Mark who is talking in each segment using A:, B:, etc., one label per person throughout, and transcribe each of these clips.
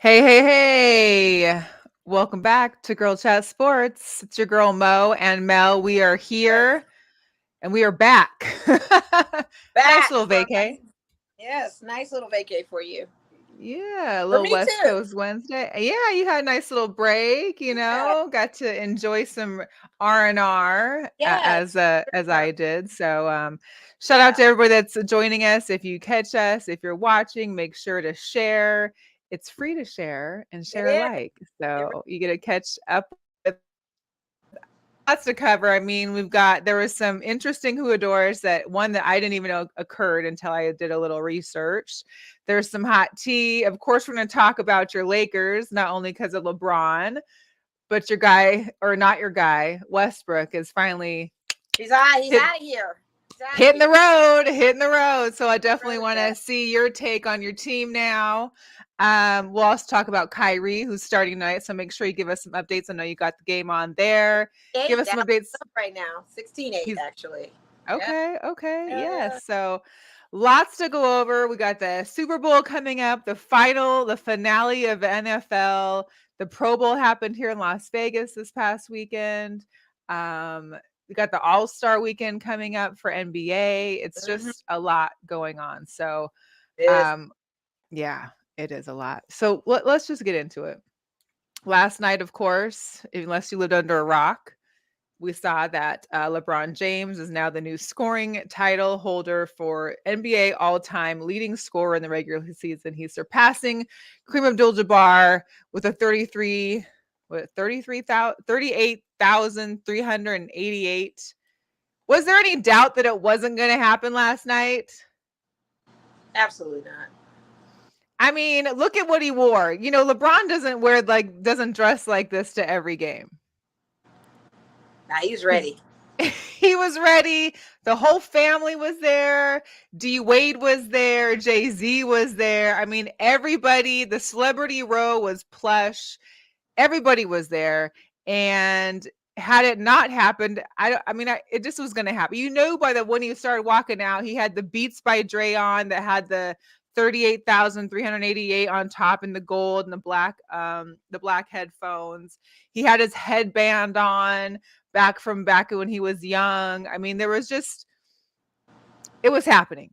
A: Hey, hey, hey. Welcome back to Girl Chat Sports. It's your girl Mo and Mel. We are
B: Yes.
A: here and we are back. Nice
B: Back
A: little
B: for a
A: vacay.
B: nice little vacay for you.
A: Yeah, a
B: For
A: little
B: me
A: West
B: too.
A: Coast Wednesday. Yeah, you had a nice little break,
B: Yeah.
A: got to enjoy some R&R
B: Yes.
A: as
B: Yeah.
A: I did. So shout out
B: Yeah.
A: to everybody that's joining us. If you catch us, if you're watching, make sure to share. It's free to share and
B: It
A: share
B: is.
A: alike.
B: It
A: So you get to catch up with lots to cover. I mean, there was some interesting Jugadores that I didn't even know occurred until I did a little research. There's some hot tea. Of course, we're going to talk about your Lakers, not only because of LeBron, but your guy, or not your guy, Westbrook is finally
B: He's out. He's
A: hit,
B: out of here. He's out of
A: hitting
B: here.
A: the road, hitting the road. So I definitely
B: Road
A: want to
B: that.
A: see your take on your team now. We'll also talk about Kyrie, who's starting tonight. So make sure you give us some updates. I know you got the game on there. Give
B: 8
A: us
B: down
A: some updates.
B: right now. 16-8
A: He's
B: actually. Yeah.
A: Okay, okay,
B: Yeah.
A: yes. So lots to go over. We got the Super Bowl coming up, the finale of the NFL. The Pro Bowl happened here in Las Vegas this past weekend. We got the All-Star weekend coming up for NBA. It's
B: Mhm.
A: just a lot going on. So,
B: It is.
A: um, yeah, it is a lot. So let's just get into it. Last night, of course, unless you lived under a rock, we saw that LeBron James is now the new scoring title holder for NBA all-time leading scorer in the regular season. He's surpassing Kareem Abdul-Jabbar with a 38,388. Was there any doubt that it wasn't going to happen last night?
B: Absolutely not.
A: I mean, look at what he wore. LeBron doesn't dress like this to every game.
B: Now he's
A: He's
B: ready.
A: he was ready. The whole family was there. D Wade was there. Jay-Z was there. I mean, everybody, the celebrity row was plush. Everybody was there. And had it not happened, it just was going to happen. When he started walking out, he had the Beats by Dre on that had the 38,388 on top in the gold and the black headphones. He had his headband on back when he was young. I mean, it was happening.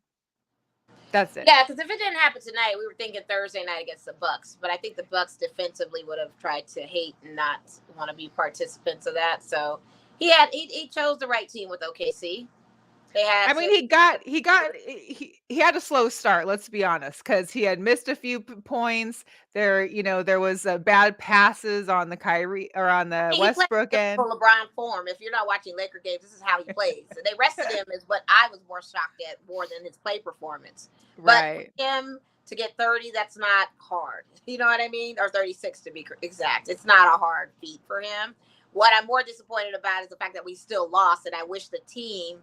A: That's it.
B: Yeah, because if it didn't happen tonight, we were thinking Thursday night against the Bucks. But I think the Bucks defensively would have tried to hate and not want to be participants of that. So he chose the right team with OKC. They
A: I
B: had
A: mean,
B: to.
A: he had a slow start. Let's be honest, because he had missed a few points. There was bad passes on the Kyrie or on the
B: He played
A: Westbrook end.
B: typical LeBron form. If you're not watching Laker games, this is how he plays. So they rested him is what I was more shocked at more than his play performance. But for
A: Right.
B: him to get 30, that's not hard. You know what I mean? Or 36 to be exact. It's not a hard feat for him. What I'm more disappointed about is the fact that we still lost, and I wish the team,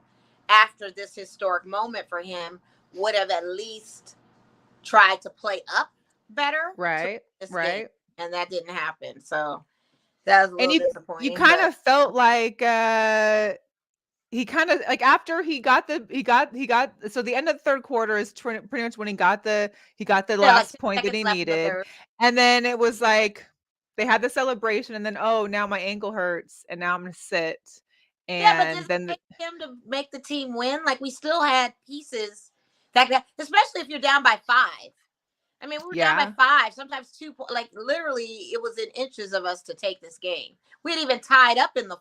B: after this historic moment for him, would have at least tried to play up better to
A: Right.
B: this game,
A: Right.
B: and that didn't happen. So that was a
A: And
B: little
A: you
B: disappointing,
A: kind
B: but
A: of felt like he kind of like after he got so the end of the third quarter is pretty much when he got the
B: still like
A: last
B: 2
A: point that
B: seconds
A: he
B: left in the
A: needed.
B: third.
A: And then it was like they had the celebration, and then, oh, now my ankle hurts and now I'm gonna sit.
B: Yeah, but
A: And
B: does it
A: then
B: take him to make the team win? Like we still had pieces that especially if you're down by 5. I mean, we were down by
A: yeah.
B: 5, sometimes 2. Like literally, it was in inches of us to take this game. We had even tied up in the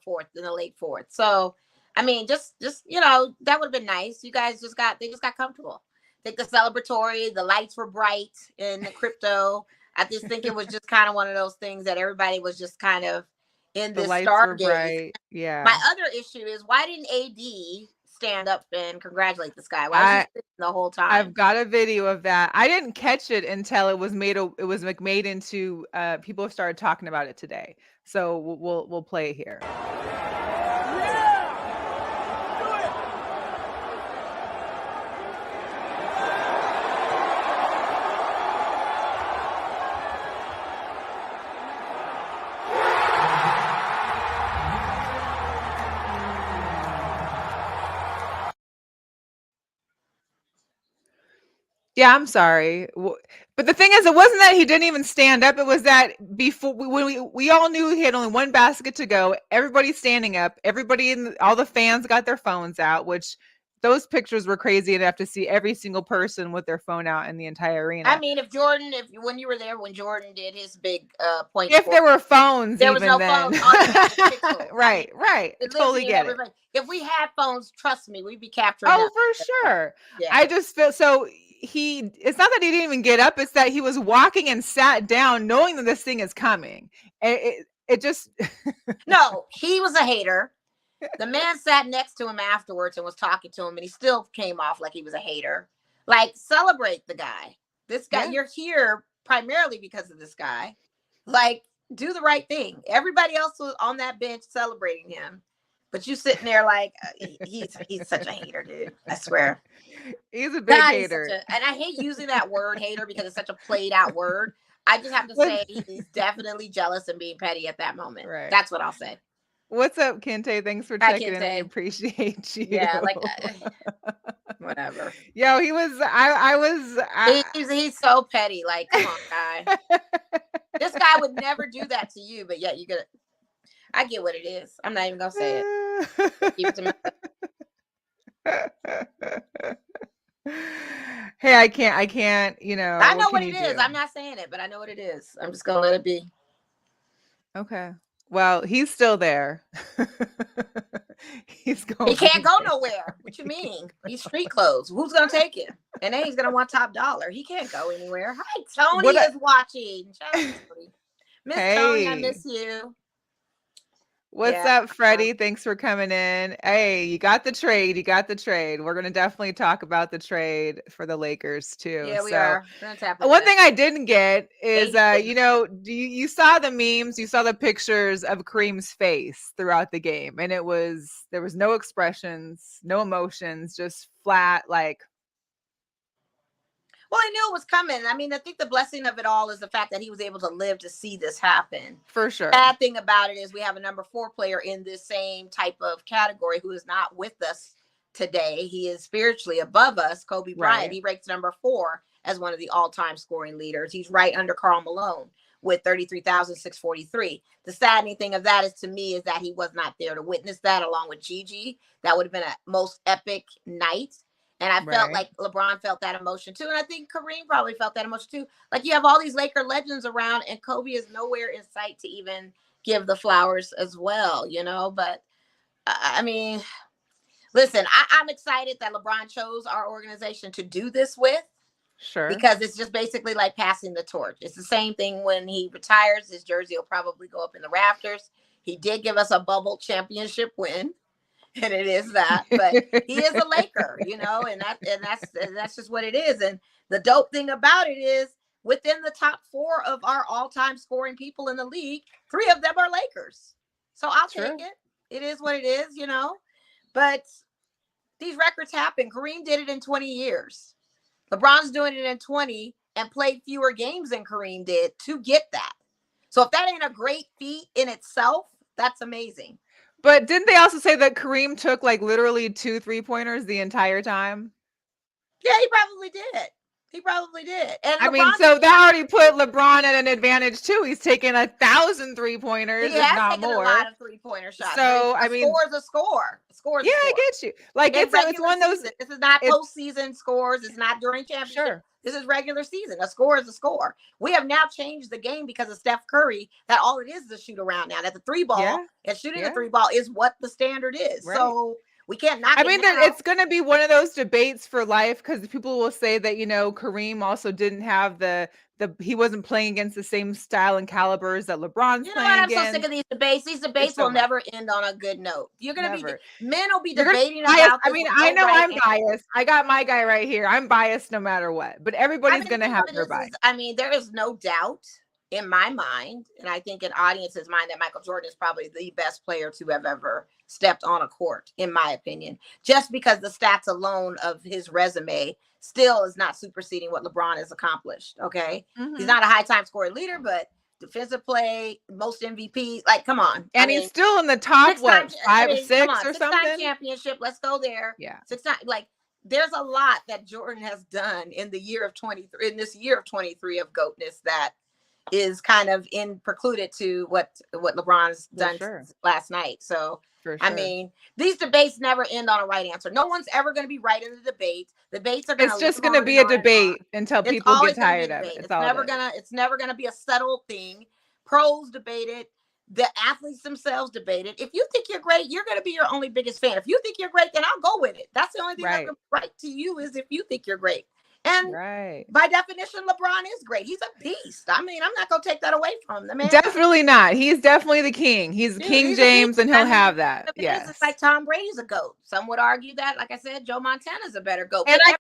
B: late fourth. So, I mean, just that would have been nice. You guys they just got comfortable. I think the celebratory, the lights were bright in the crypto. I just think it was just kind of one of those things that everybody was just kind of in
A: The
B: this
A: lights were
B: stargaze.
A: bright.
B: My
A: Yeah.
B: other issue is why didn't AD stand up and congratulate this guy? Why was he
A: I
B: sitting the whole time?
A: I've got a video of that. I didn't catch it until it was like made into people have started talking about it today. So we'll play it here. Yeah, I'm sorry. But the thing is, it wasn't that he didn't even stand up. It was that before we all knew he had only one basket to go. Everybody's standing up. Everybody all the fans got their phones out, which those pictures were crazy enough to see every single person with their phone out in the entire
B: I
A: arena.
B: mean, if when you were there when Jordan did his big point
A: If
B: score,
A: there were phones
B: there was
A: even
B: no
A: then.
B: phones. All you had was pixels. I mean,
A: Right, right. I
B: it
A: totally
B: literally
A: get it.
B: everybody. If we had phones, trust me, we'd be capturing
A: Oh,
B: that.
A: for sure.
B: Yeah.
A: I just feel so it's not that he didn't even get up, it's that he was walking and sat down knowing that this thing is coming. It just
B: No, he was a hater. The man sat next to him afterwards and was talking to him, and he still came off like he was a hater. Like, celebrate the guy. This guy,
A: yeah.
B: you're here primarily because of this guy. Like, do the right thing. Everybody else was on that bench celebrating him, but you sitting there like he's such a hater, dude. I swear.
A: He's a big
B: God, he's such
A: hater.
B: a, and I hate using that word hater because it's such a played out word. I just have to
A: What
B: say he's definitely jealous and being petty at that moment.
A: right.
B: That's what I'll say.
A: What's up, Kente? Thanks for
B: I
A: checking
B: can
A: in. We
B: say,
A: appreciate you.
B: yeah, like whatever.
A: Yo, he was I was
B: He's so petty. Like, come on, guy. This guy would never do that to you, but yet you get it. I get what it is. I'm not even gonna say it. Keep it to myself.
A: Hey, I can't,
B: I
A: what
B: know
A: can
B: what
A: you
B: it is.
A: do?
B: I'm not saying it, but I know what it is. I'm just gonna let it be.
A: Okay. Well, he's still there. He's
B: He
A: going
B: can't
A: to
B: go
A: get
B: nowhere. What you mean? He's street clothes. Who's gonna take him? And then he's gonna want top dollar. He can't go anywhere. Hi, Tony
A: what
B: is watching. Shout out to Tony. Miss Tony, I
A: Hey.
B: miss you.
A: What's
B: Yeah.
A: up, Freddie? Thanks for coming in. Hey, you got the trade. You got the trade. We're going to definitely talk about the trade for the Lakers too.
B: Yeah, we
A: So,
B: are. We're gonna tap into
A: one
B: that.
A: thing I didn't get
B: Yeah,
A: is,
B: you did.
A: you saw the memes, you saw the pictures of Kareem's face throughout the game, and there was no expressions, no emotions, just flat, like,
B: Well, I knew it was coming. I mean, I think the blessing of it all is the fact that he was able to live to see this happen.
A: for sure.
B: Bad thing about it is we have a number 4 player in this same type of category who is not with us today. He is spiritually above us, Kobe Bryant.
A: Right.
B: He ranks number 4 as one of the all-time scoring leaders. He's right under Karl Malone with 33,643. The saddening thing of that is to me is that he was not there to witness that along with Gigi. That would have been a most epic night. And I felt
A: Right.
B: like LeBron felt that emotion too. And I think Kareem probably felt that emotion too. Like, you have all these Laker legends around, and Kobe is nowhere in sight to even give the flowers as well, But I mean, listen, I'm excited that LeBron chose our organization to do this with,
A: Sure.
B: because it's just basically like passing the torch. It's the same thing when he retires. His jersey will probably go up in the rafters. He did give us a bubble championship win. And it is that, but he is a Laker, and that's just what it is. And the dope thing about it is, within the top 4 of our all-time scoring people in the league, 3 of them are Lakers. So I'll take it. It is what it is, But these records happen. Kareem did it in 20 years. LeBron's doing it in 20 and played fewer games than Kareem did to get that. So if that ain't a great feat in itself, that's amazing.
A: But didn't they also say that Kareem took like literally 2 3-pointers the entire time?
B: Yeah, he probably did. He probably did. And
A: I mean, so that already put LeBron at an advantage too. He's taken 1,000 3-pointers,
B: he
A: if
B: has
A: not
B: taken
A: more.
B: a lot of 3-pointer shots.
A: So
B: a score is a score. A score is a score.
A: I get you. Like, it's one of those.
B: Season. This is not postseason scores. It's not during championship.
A: Sure.
B: This is regular season. A score is a score. We have now changed the game because of Steph Curry, that all it is a shoot around now. That the 3 ball and shooting the 3 ball is what the standard is. Right. So we can't knock it. I mean,
A: it's going to be one of those debates for life, because people will say that, Kareem also didn't have he wasn't playing against the same style and calibers that LeBron's playing against.
B: I'm so sick of these debates. These debates will never end on a good note. You're going to be, men will be debating about this.
A: I mean, I know I'm biased. I got my guy right here. I'm biased no matter what, but everybody's going to have their bias.
B: I mean, there is no doubt in my mind, and I think in audience's mind, that Michael Jordan is probably the best player to have ever stepped on a court, in my opinion, just because the stats alone of his resume still is not superseding what LeBron has accomplished. Okay. Mm-hmm. He's not a high time scoring leader, but defensive play, most MVPs, like, come on.
A: And he's still in the top, 5 or 6 or something?
B: 6-time championship. Let's go there.
A: Yeah.
B: 6 times, like, there's a lot that Jordan has done in the year of 23, in this year of 23 of GOATness, that is kind of in precluded to what LeBron's
A: For
B: done
A: sure.
B: last night. So
A: For
B: I
A: sure.
B: mean, these debates never end on a right answer. No one's ever going to be right in the debate. Debates are going to
A: It's
B: live
A: just going to
B: on and
A: be a
B: on and on.
A: debate until
B: It's
A: people get
B: always going to be a
A: tired of it.
B: debate.
A: It's all it is.
B: It's never gonna be a settled thing. Pros debate it. The athletes themselves debate it. If you think you're great, you're going to be your only biggest fan. If you think you're great, then I'll go with it. That's the only thing that's right to you, is if you think you're great. And by definition, LeBron is great. He's a beast. I mean, I'm not going to take that away from him. The man,
A: definitely not. He's definitely the king. He's King James, and he'll have that. Yes.
B: It's like Tom Brady's a GOAT. Some would argue that, like I said, Joe Montana's a better GOAT.
A: And I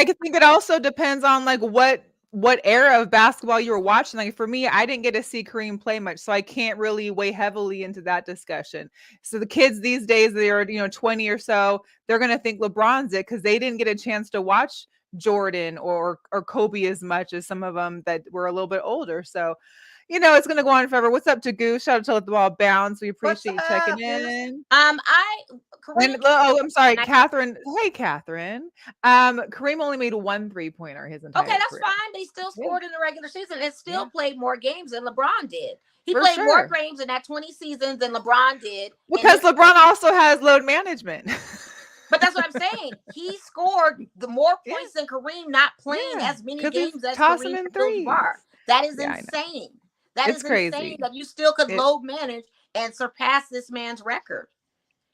A: think it also depends on like what era of basketball you were watching. Like for me, I didn't get to see Kareem play much, so I can't really weigh heavily into that discussion. So the kids these days, they are 20 or so, they're gonna think LeBron's it because they didn't get a chance to watch Jordan or Kobe as much as some of them that were a little bit older. So it's gonna go on forever. What's up, to Goose? Shout out to Let the Ball Bounce. We appreciate you checking in. I'm sorry, Catherine. Hey, Catherine. Kareem only made 1 3-pointer his entire career.
B: That's fine, but he still scored in the regular season and still played more games than LeBron did. He played more games in that 20 seasons than LeBron did.
A: Because LeBron also has load management.
B: But that's what I'm saying. He scored the more points than Kareem, not playing as many games as Kareem and Abdul-Jabbar. That is insane. That is insane that you still could load manage and surpass this man's record.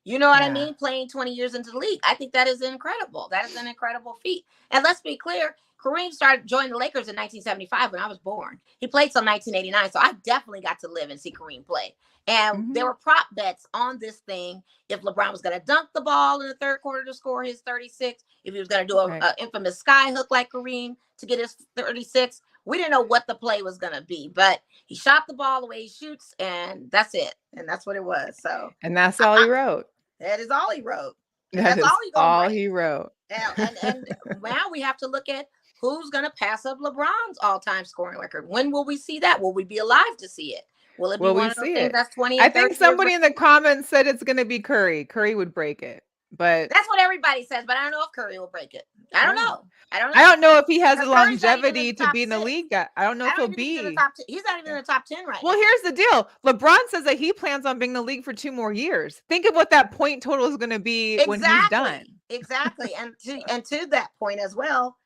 B: You know what I mean? Playing 20 years into the league. I think that is incredible. That is an incredible feat. And let's be clear, Kareem started joining the Lakers in 1975 when I was born. He played till 1989, so I definitely got to live and see Kareem play. And there were prop bets on this thing. If LeBron was going to dunk the ball in the third quarter to score his 36, if he was going to do an infamous sky hook like Kareem to get his 36, we didn't know what the play was going to be. But he shot the ball the way he shoots, and that's it. And that's what it was. So,
A: and that's all he wrote.
B: That is all he wrote.
A: That's all he wrote.
B: And now we have to look at who's going to pass up LeBron's all-time scoring record. When will we see that? Will we be alive to see it? Will it be one of those things that's 20?
A: I think somebody in the comments said it's going to be Curry. Curry would break it, but
B: that's what everybody says. But I don't know if Curry will break it. I don't know.
A: I don't know if he has the longevity to be in the league. I don't know if he'll be.
B: He's not even in the top 10 right now.
A: Well, here's the deal. LeBron says that he plans on being in the league for 2 more years. Think of what that point total is going to be when he's done.
B: Exactly. And to that point as well,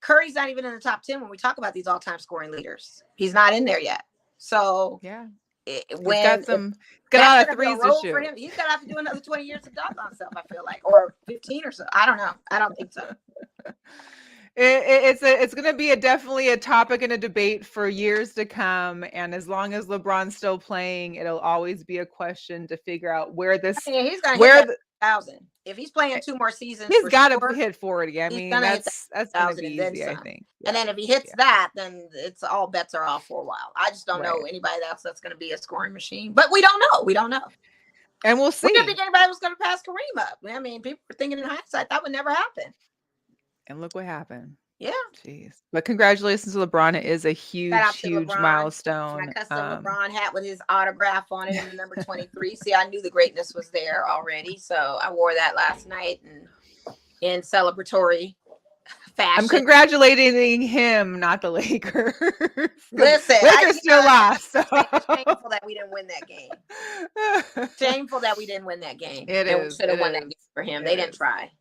B: Curry's not even in the top 10 when we talk about these all-time scoring leaders. He's not in there yet. So
A: when got a lot of threes to shoot.
B: For him, he's gonna have to do another 20 years to dunk on himself, I feel like, or 15 or so. I don't know. I don't think so.
A: It's going to be definitely a topic and a debate for years to come, and as long as LeBron's still playing, it'll always be a question to figure out where this.
B: He's going to hit 1,000 if he's playing 2 more seasons.
A: He's got to hit 40. I mean, that's going to be easy, I think.
B: And then if he hits that, then it's all bets are off for a while. I just don't know anybody else that's going to be a scoring machine, but we don't know. We don't know.
A: And we'll see.
B: We didn't think anybody was going to pass Kareem up. I mean, people were thinking in hindsight that would never happen.
A: And look what happened.
B: Yeah.
A: Jeez. But congratulations to LeBron. It is a huge milestone.
B: My custom LeBron hat with his autograph on it and the number 23. See, I knew the greatness was there already. So I wore that last night and in celebratory fashion.
A: I'm congratulating him, not the Lakers.
B: Listen,
A: Lakers still lost. So.
B: It's shameful that we didn't win that game. Shameful that we didn't win that game.
A: It is.
B: We should have won that game for him. They didn't try.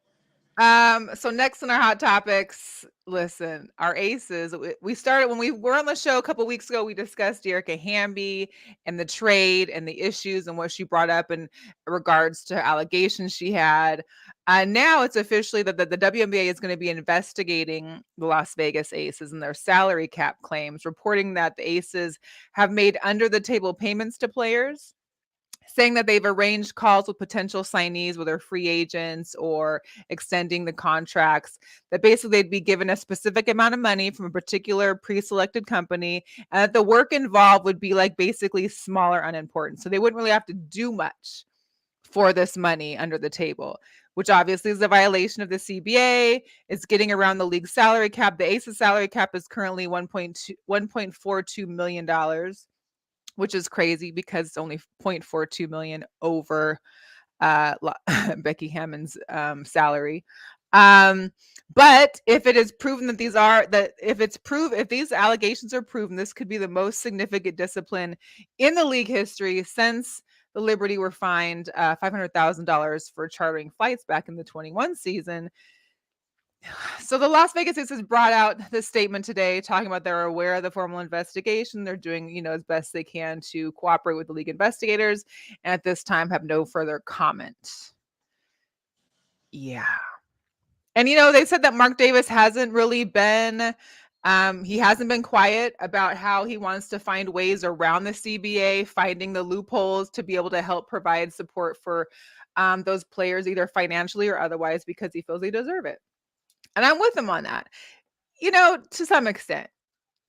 A: So next on our hot topics, listen, our aces. We started when we were on the show a couple weeks ago. We discussed Erica Hamby and the trade and the issues and what she brought up in regards to allegations she had. Now it's officially that the WNBA is going to be investigating the Las Vegas Aces and their salary cap claims, reporting that the Aces have made under the table payments to players, saying that they've arranged calls with potential signees, whether free agents or extending the contracts, that basically they'd be given a specific amount of money from a particular pre-selected company, and that the work involved would be like basically small or unimportant. So they wouldn't really have to do much for this money under the table, which obviously is a violation of the CBA. It's getting around the league salary cap. The Aces salary cap is currently $1.42 million, which is crazy because it's only $0.42 million over Becky Hammond's salary. But if it is proven that if these allegations are proven, this could be the most significant discipline in the league history since the Liberty were fined $500,000 for chartering flights back in the 21 season. So the Las Vegas Aces has brought out this statement today talking about they're aware of the formal investigation. They're doing, as best they can to cooperate with the league investigators, and at this time have no further comment. Yeah. And, they said that Mark Davis hasn't really been, he hasn't been quiet about how he wants to find ways around the CBA, finding the loopholes to be able to help provide support for those players, either financially or otherwise, because he feels they deserve it. And I'm with him on that, to some extent.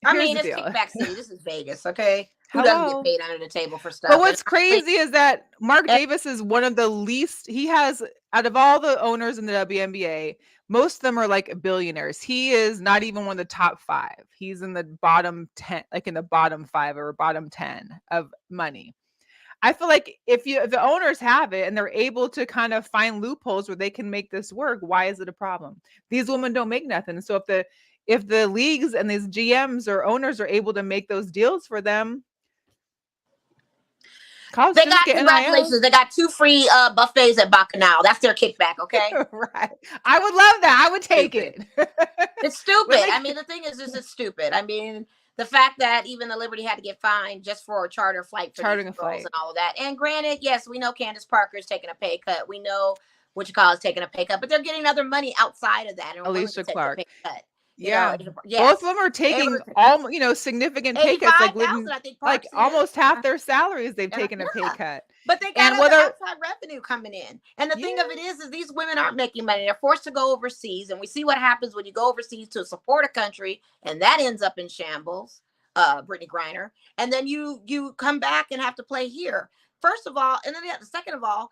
B: I mean, it's kickback city. This is Vegas, okay? Who
A: Hello?
B: doesn't get paid under the table for stuff?
A: But what's crazy is that Mark Davis is one of the least, he has, out of all the owners in the WNBA, most of them are like billionaires. He is not even one of the top 5. He's in the bottom 10, like in the bottom 5 or bottom 10 of money. I feel like if the owners have it and they're able to kind of find loopholes where they can make this work, why is it a problem? These women don't make nothing. So if the leagues and these GMs or owners are able to make those deals for them,
B: they got congratulations. They got 2 free buffets at Bacchanal. That's their kickback, okay?
A: Right. I would love that. I would take it.
B: It's stupid. I mean, the thing is, it's stupid. I mean, the fact that even the Liberty had to get fined just for a charter flight for chartering a flight and all of that. And granted, yes, we know Candace Parker is taking a pay cut. We know is taking a pay cut, but they're getting other money outside of that. And
A: Alicia Clark.
B: Pay cut.
A: Yeah, both of them are taking all significant pay cuts, like almost half their salaries. They've taken a pay cut,
B: but they got outside revenue coming in. And the thing of it is these women aren't making money. They're forced to go overseas, and we see what happens when you go overseas to support a country, and that ends up in shambles. Brittany Griner, and then you come back and have to play here. First of all, and then second of all,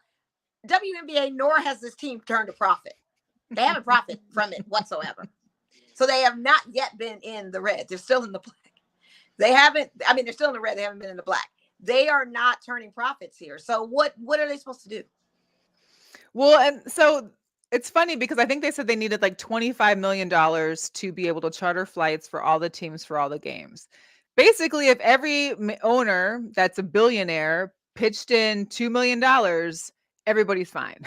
B: WNBA nor has this team turned a profit. They haven't profited from it whatsoever. So they have not yet been in the red. They're still in the black. They're still in the red. They haven't been in the black. They are not turning profits here. So what are they supposed to do?
A: Well, and so it's funny because I think they said they needed like $25 million to be able to charter flights for all the teams for all the games. Basically, if every owner that's a billionaire pitched in $2 million, everybody's fine.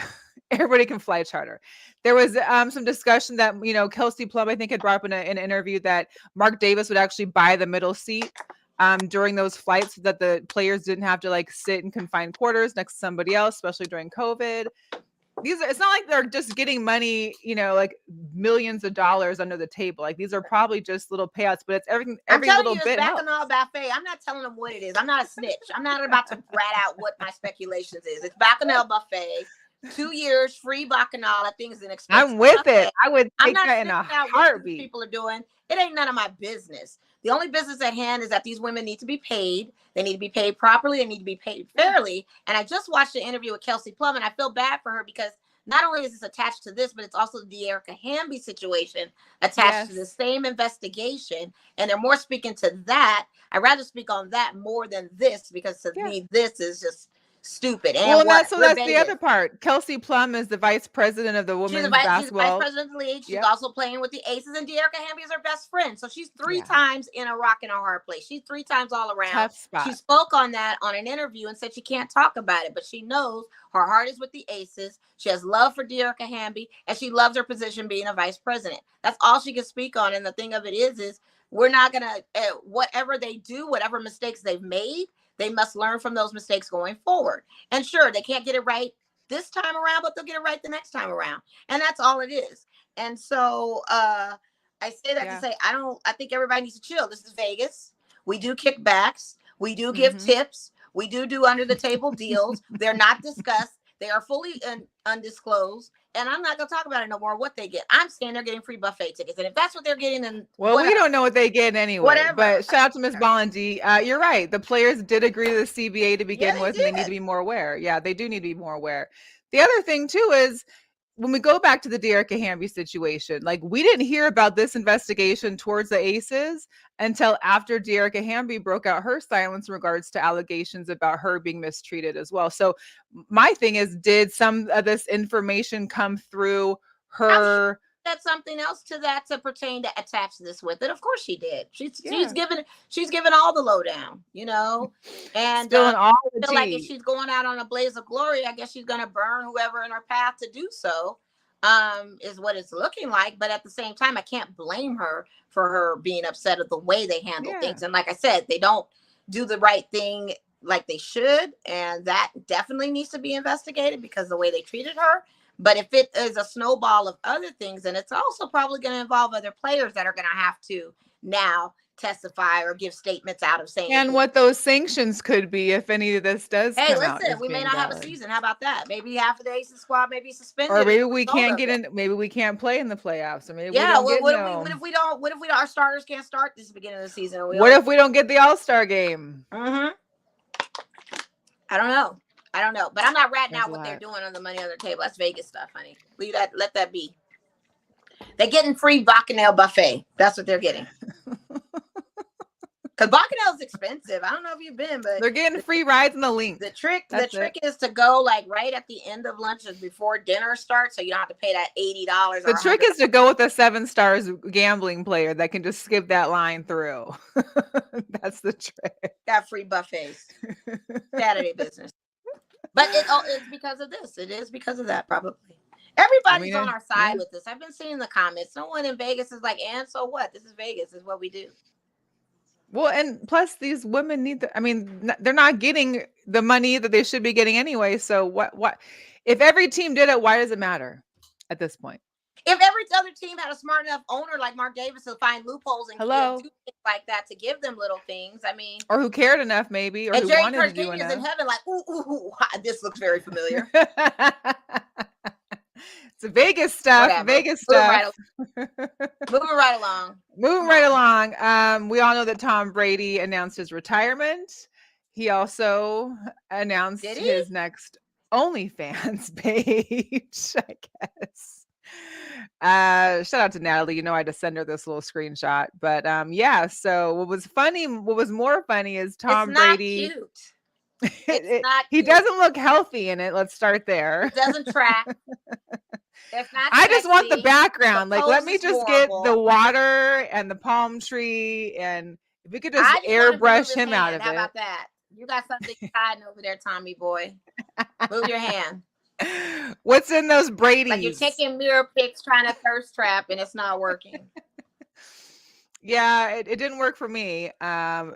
A: Everybody can fly charter. There was some discussion that, Kelce Plum, I think, had brought up in an interview that Mark Davis would actually buy the middle seat during those flights so that the players didn't have to sit in confined quarters next to somebody else, especially during COVID. It's not like they're just getting money, millions of dollars under the table. These are probably just little payouts, but it's every little bit.
B: I'm telling you, it's Bacchanal Buffet. I'm not telling them what it is. I'm not a snitch. I'm not about to rat out what my speculations is. It's Bacchanal Buffet. 2 years free Bacchanal. I think is an expensive.
A: I'm with it. I would take that in a heartbeat.
B: What people are doing. It ain't none of my business. The only business at hand is that these women need to be paid. They need to be paid properly. They need to be paid fairly. And I just watched an interview with Kelce Plum, and I feel bad for her because not only is this attached to this, but it's also the De'Erica Hamby situation attached to the same investigation. And they're more speaking to that. I'd rather speak on that more than this because to me, this is just stupid. And
A: that's the other part. Kelce Plum is the vice president of the women's basketball. She's the vice president of the league. She's also playing with the Aces, and De'Erica Hamby is her best friend. So she's 3 times in a rock and a hard place. She's 3 times all around. Tough spot.
B: She spoke on that on an interview and said she can't talk about it, but she knows her heart is with the Aces. She has love for De'Erica Hamby, and she loves her position being a vice president. That's all she can speak on. And the thing of it is we're not gonna whatever they do, whatever mistakes they've made, they must learn from those mistakes going forward. And sure, they can't get it right this time around, but they'll get it right the next time around. And that's all it is. And so I say that to say, I think everybody needs to chill. This is Vegas. We do kickbacks. We do give tips. We do under the table deals. They're not discussed. They are fully undisclosed. And I'm not going to talk about it no more, what they get. I'm saying they're getting free buffet tickets. And if that's what they're getting, then
A: we don't know what they get anyway. Whatever. But shout out to Ms. Bollindi. You're right. The players did agree to the CBA to begin with, and they need to be more aware. Yeah, they do need to be more aware. The other thing, too, is when we go back to the Dearica Hamby situation, like we didn't hear about this investigation towards the Aces until after Dearica Hamby broke out her silence in regards to allegations about her being mistreated as well. So my thing is, did some of this information come through her?
B: That's something else to that to pertain to attach this with it. Of course she did. She's given all the lowdown, you know, and
A: Spilling all the
B: feel
A: tea.
B: like if she's going out on a blaze of glory, I guess she's gonna burn whoever in her path to do so. Is what it's looking like. But at the same time, I can't blame her for her being upset at the way they handle things. And like I said, they don't do the right thing like they should, and that definitely needs to be investigated because the way they treated her. But if it is a snowball of other things, then it's also probably going to involve other players that are going to have to now testify or give statements out of saying.
A: And what those sanctions could be if any of this does come out.
B: We may not have a season. How about that? Maybe half of the Aces squad may be suspended.
A: Or maybe we can't get in. Maybe we can't play in the playoffs. Or maybe
B: what if we don't? What if our starters can't start this beginning of the season?
A: What if we don't get the All-Star game?
B: I don't know. But I'm not ratting out what they're doing on the Money on the Table. That's Vegas stuff, honey. Leave that. Let that be. They're getting free Bacchanal buffet. That's what they're getting. Because Bacchanal is expensive. I don't know if you've been, but
A: they're getting free rides in the link.
B: The trick is to go like right at the end of lunch before dinner starts, so you don't have to pay that $80.
A: The trick is to go with a 7 stars gambling player that can just skip that line through. That's the trick.
B: Got free buffets. Saturday business. But it's because of this. It is because of that, probably. Everybody's on our side with this. I've been seeing the comments. No one in Vegas is like, and so what? This is Vegas. This is what we do.
A: Well, and plus these women they're not getting the money that they should be getting anyway. So what if every team did it, why does it matter at this point?
B: If every other team had a smart enough owner like Mark Davis to find loopholes and give things like that to give them little things, or
A: who cared enough maybe, or
B: and
A: who
B: Jerry
A: wanted to do enough.
B: is in heaven like, ooh, this looks very familiar.
A: It's Vegas stuff.
B: Whatever.
A: Vegas stuff.
B: Moving right along.
A: We all know that Tom Brady announced his retirement. He also announced his next OnlyFans page, I guess. Shout out to Natalie. I had to send her this little screenshot. But so what was more funny is Tom Brady.
B: Cute. It's not
A: he doesn't look healthy in it. Let's start there.
B: It doesn't track.
A: I just want the background. Like, let me just get the water and the palm tree, and if we could just airbrush him out of it.
B: How about that? You got something hiding over there, Tommy boy. Move your hand.
A: What's in those Brady's?
B: Like you're taking mirror pics, trying to thirst trap, and it's not working.
A: Yeah, it didn't work for me. I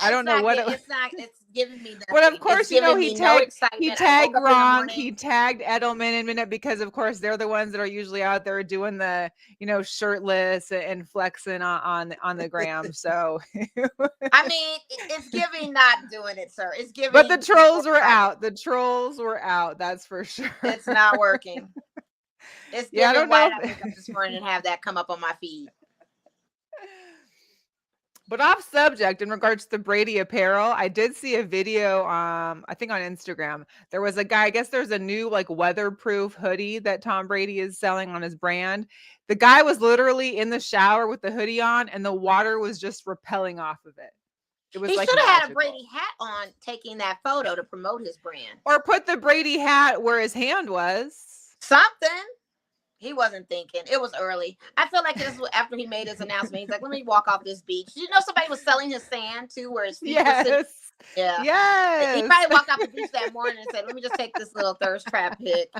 A: don't know what
B: it's giving me.
A: But of course, he tagged Gronk, he tagged Edelman in it because of course they're the ones that are usually out there doing the shirtless and flexing on the gram. So
B: it's giving not doing it, sir. It's giving.
A: But the trolls were out. The trolls were out. That's for sure.
B: It's not working. It's giving. I don't know. I wake up this morning and have that come up on my feed.
A: But off subject, in regards to the Brady apparel, I did see a video, I think on Instagram. There was a guy, I guess there's a new weatherproof hoodie that Tom Brady is selling on his brand. The guy was literally in the shower with the hoodie on and the water was just repelling off of it. It was
B: he should have had a Brady hat on taking that photo to promote his brand.
A: Or put the Brady hat where his hand was.
B: Something. He wasn't thinking. It was early. I feel like this was after he made his announcement. He's like, let me walk off this beach. Did you know somebody was selling his sand too, where his feet were sitting? Yeah.
A: Yes.
B: He probably walked off the beach that morning and said, let me just take this little thirst trap pic.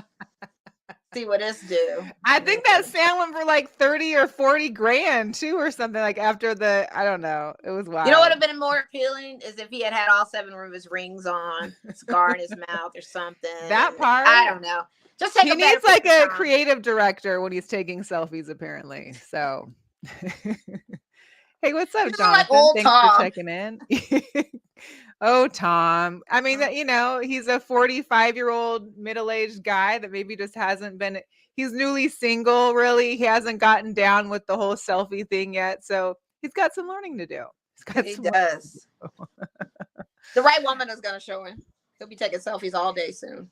B: See what this do.
A: I think that sand went for like 30 or 40 grand too, or something after I don't know. It was wild.
B: You know what would have been more appealing is if he had all 7 of his rings on, a cigar in his mouth or something.
A: That part.
B: I don't know. Just take
A: he needs a creative director when he's taking selfies, apparently. So, hey, what's up, Jonathan? Thanks for checking in. Oh, Tom. He's a 45-year-old middle-aged guy that maybe just hasn't been. He's newly single, really. He hasn't gotten down with the whole selfie thing yet. So he's got some learning to do.
B: He does. The right woman is going to show him. He'll be taking selfies all day soon.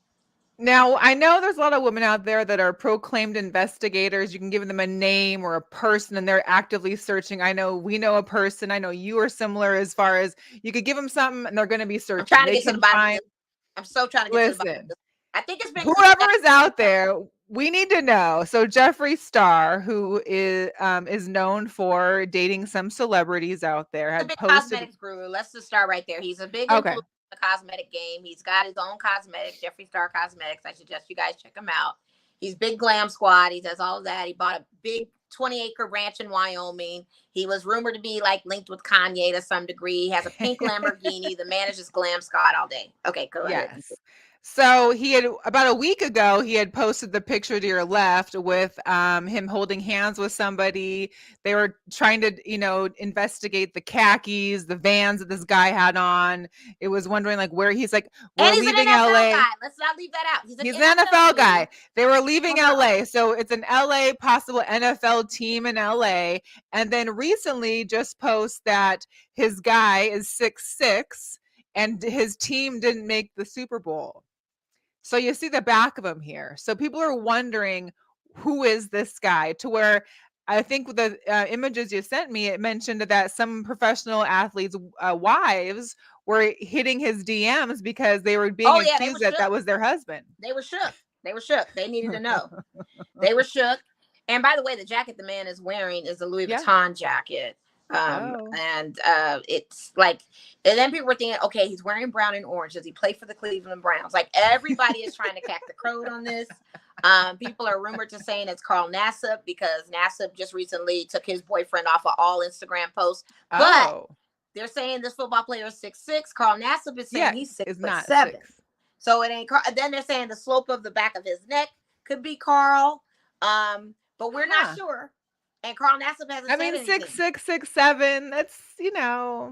A: Now, I know there's a lot of women out there that are proclaimed investigators. You can give them a name or a person and they're actively searching. I know we know a person. I know you are similar as far as you could give them something and they're going to be
B: I'm
A: searching.
B: trying to
A: They
B: get to the
A: can
B: bottom of
A: find,
B: this. I'm so trying to get to the bottom of
A: listen,
B: this. I think it's been cleared
A: whoever
B: up.
A: is out there, we need to know. So Jeffree Star, who is known for dating some celebrities out there,
B: He's a
A: had
B: big
A: posted.
B: cosmetics guru. Let's just start right there. He's a big
A: Okay.
B: influence in the cosmetic game. He's got his own cosmetics, Jeffree Star Cosmetics. I suggest you guys check him out. He's big glam squad. He does all of that. He bought a big 20-acre ranch in Wyoming. He was rumored to be like linked with Kanye to some degree. He has a pink Lamborghini. The man is just glam squad all day. Okay, go ahead.
A: Yes. So he had about a week ago, he had posted the picture to your left with him holding hands with somebody. They were trying to, investigate the khakis, the Vans that this guy had on. It was wondering like where he's like, we're
B: And he's an
A: leaving
B: NFL
A: LA.
B: guy. Let's not leave that out.
A: He's an NFL guy. They were leaving
B: Hold on.
A: LA. So it's an LA possible NFL team in LA. And then recently just post that his guy is 6'6" and his team didn't make the Super Bowl. So you see the back of him here. So people are wondering, who is this guy? To where I think with the images you sent me, it mentioned that some professional athletes' wives were hitting his DMs because they were being accused that that was their husband.
B: They were shook. They were shook. They needed to know. They were shook. And by the way, the jacket the man is wearing is a Louis Vuitton jacket. And it's like, and then people were thinking, okay, he's wearing brown and orange. Does he play for the Cleveland Browns? Like everybody is trying to crack the code on this. People are rumored to saying it's Carl Nassib because Nassib just recently took his boyfriend off of all Instagram posts. But they're saying this football player is 6'6". Carl Nassib is saying he's 6'7". So it ain't Carl. Then they're saying the slope of the back of his neck could be Carl. But we're not sure. And Carl Nassib hasn't said anything.
A: 6'6", 6'7", that's,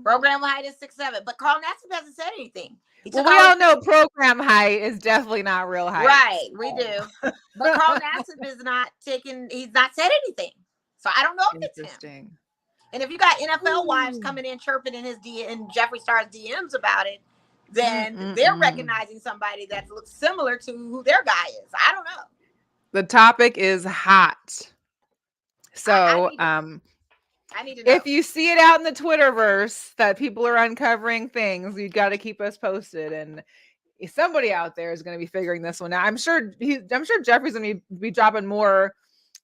B: program height is 6'7", but Carl Nassib hasn't said anything.
A: Well, we all know program height is definitely not real height.
B: Right, we do. But Carl Nassib is not he's not said anything. So I don't know if it's him. And if you got NFL wives coming in chirping in Jeffree Star's DMs about it, then they're recognizing somebody that looks similar to who their guy is. I don't know.
A: The topic is hot. So
B: I need to know.
A: If you see it out in the Twitterverse that people are uncovering things, you got to keep us posted. And somebody out there is going to be figuring this one out. I'm sure Jeffree's going to be dropping more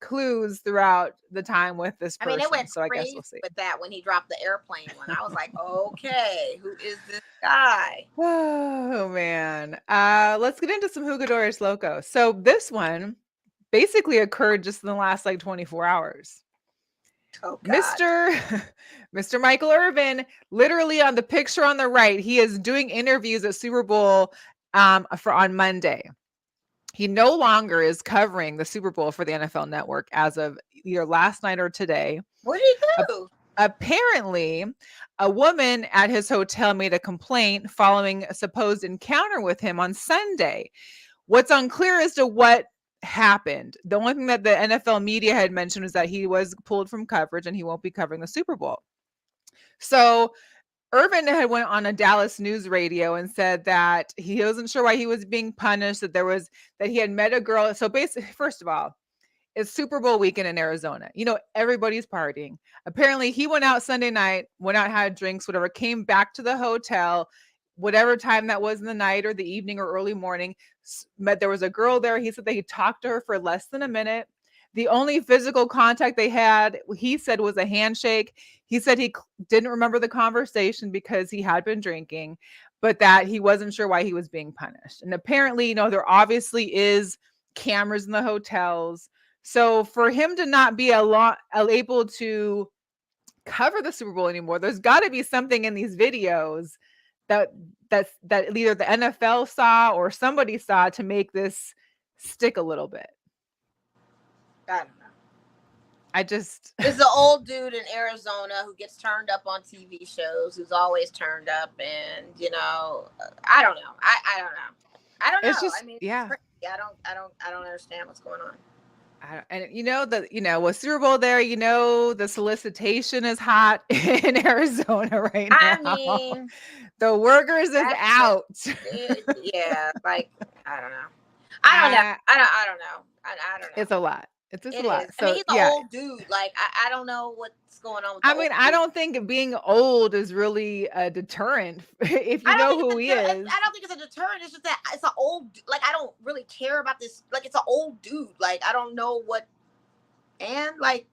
A: clues throughout the time with this person.
B: It went
A: so
B: crazy
A: I guess we'll see.
B: with that when he dropped the airplane one. I was like, okay, who is this guy?
A: Oh man. Let's get into some Jugadores Locos. So this one basically occurred just in the last 24 hours.
B: Oh, God.
A: Mr. Michael Irvin, literally on the picture on the right, he is doing interviews at Super Bowl on Monday. He no longer is covering the Super Bowl for the NFL Network as of either last night or today.
B: What did he do?
A: Apparently, a woman at his hotel made a complaint following a supposed encounter with him on Sunday. What's unclear as to what happened. The only thing that the NFL media had mentioned was that he was pulled from coverage and he won't be covering the Super Bowl. So Irvin had went on a Dallas news radio and said that he wasn't sure why he was being punished, that he had met a girl. So basically, first of all, it's Super Bowl weekend in Arizona. Everybody's partying. Apparently he went out Sunday night, had drinks, whatever, came back to the hotel, whatever time that was in the night or the evening or early morning, met there was a girl there. He said that he talked to her for less than a minute. The only physical contact they had, he said, was a handshake. He said he didn't remember the conversation because he had been drinking, but that he wasn't sure why he was being punished. And apparently, there obviously is cameras in the hotels. So for him to not be able to cover the Super Bowl anymore, there's got to be something in these videos that either the NFL saw or somebody saw to make this stick a little bit.
B: I don't know.
A: It's
B: an old dude in Arizona who gets turned up on TV shows, who's always turned up, and I don't know. I don't know. I don't know.
A: It's just,
B: I don't understand what's going on.
A: With Super Bowl there, the solicitation is hot in Arizona right now.
B: I mean,
A: the workers is out.
B: Yeah, I don't know. I don't know. I don't know. I don't know.
A: It's a lot. It's just a
B: It
A: lot.
B: is. I mean,
A: So
B: he's an
A: yeah,
B: old dude. Like I don't know what's going on with the
A: I
B: old
A: mean, I
B: dude.
A: don't think being old is really a deterrent if you
B: I don't
A: know
B: think
A: who
B: it's a
A: he
B: deter-
A: is.
B: I don't think it's a deterrent. It's just that it's an old. Like I don't really care about this. Like it's an old dude. Like I don't know what. And like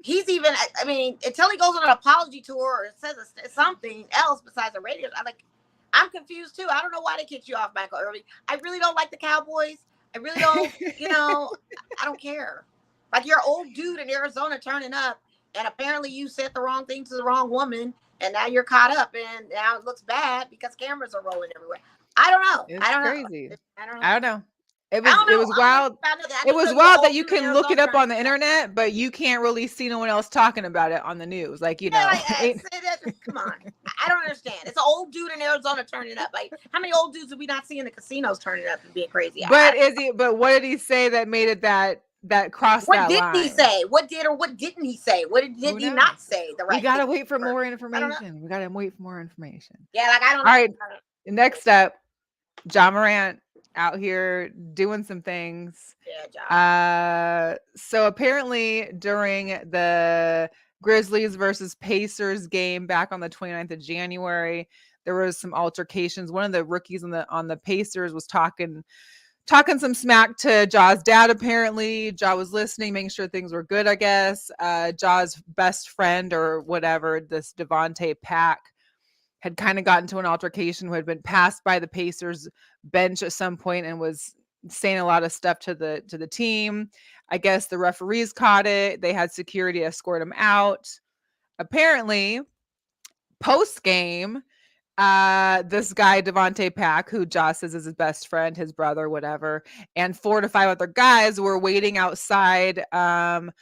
B: he's even. I mean, until he goes on an apology tour or says something else besides the radio, I'm confused too. I don't know why they kicked you off, Michael Irving. I really don't like the Cowboys. I really don't. You know, I don't care. Like you're an old dude in Arizona turning up, and apparently you said the wrong thing to the wrong woman, and now you're caught up, and now it looks bad because cameras are rolling everywhere. I don't know. I
A: It's
B: don't know.
A: crazy.
B: I don't know.
A: I don't know. It
B: I
A: was
B: don't
A: it
B: know.
A: was
B: I don't know
A: wild.
B: about nothing. I
A: It
B: just
A: was
B: know you're an
A: wild that
B: old
A: you
B: dude in
A: can look
B: Arizona
A: it up
B: turning
A: on the
B: up.
A: internet, but you can't really see no one else talking about it on the news. Like,
B: Yeah, like
A: ain't-
B: come on. I don't understand. It's an old dude in Arizona turning up. Like, how many old dudes did we not see in the casinos turning up and being crazy?
A: but what did he say that made it that crossed
B: What
A: that
B: did he
A: line?
B: say? What did or what didn't he say? What did
A: Who
B: he
A: knows?
B: not say? The
A: We
B: right
A: gotta
B: thing.
A: wait for more
B: I don't know.
A: information. We gotta wait for more information.
B: Yeah, like I don't
A: All
B: know.
A: right. Next up, Ja Morant out here doing some things.
B: Yeah, John.
A: So apparently during the Grizzlies versus Pacers game back on the 29th of January, there was some altercations. One of the rookies on the Pacers was talking some smack to Ja's dad. Apparently, Ja was listening, making sure things were good. I guess Ja's best friend or whatever, this Devontae Pack, had kind of gotten to an altercation, who had been passed by the Pacers bench at some point and was saying a lot of stuff to the team. I guess the referees caught it. They had security escort him out. Apparently, post game, this guy Devontae Pack, who Josh says is his best friend, his brother, whatever, and 4 to 5 other guys were waiting outside the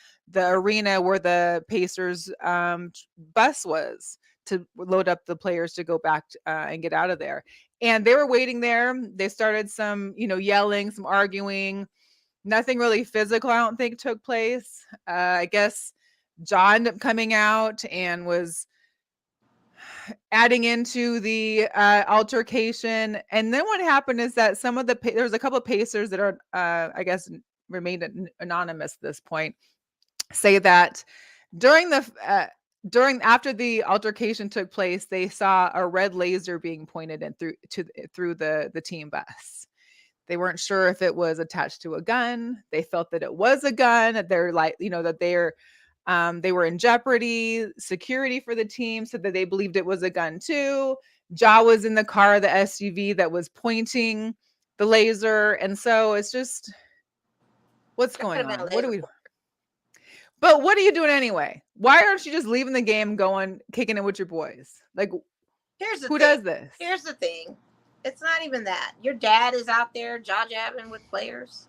A: arena where the Pacers bus was, to load up the players to go back and get out of there. And they were waiting there. They started some, yelling, some arguing. Nothing really physical, I don't think, took place. I guess John ended up coming out and was adding into the altercation. And then what happened is that there was a couple of Pacers that are, I guess, remained anonymous at this point, say that after the altercation took place, they saw a red laser being pointed in through the team bus. They weren't sure if it was attached to a gun. They felt that it was a gun. That they're they were in jeopardy. Security for the team said that they believed it was a gun too. Ja was in the car, the SUV that was pointing the laser, and so it's just, what's going on? What do we? But what are you doing anyway? Why aren't you just leaving the game, going, kicking it with your boys? Like, who does this?
B: Here's the thing. It's not even that. Your dad is out there jabbing with players.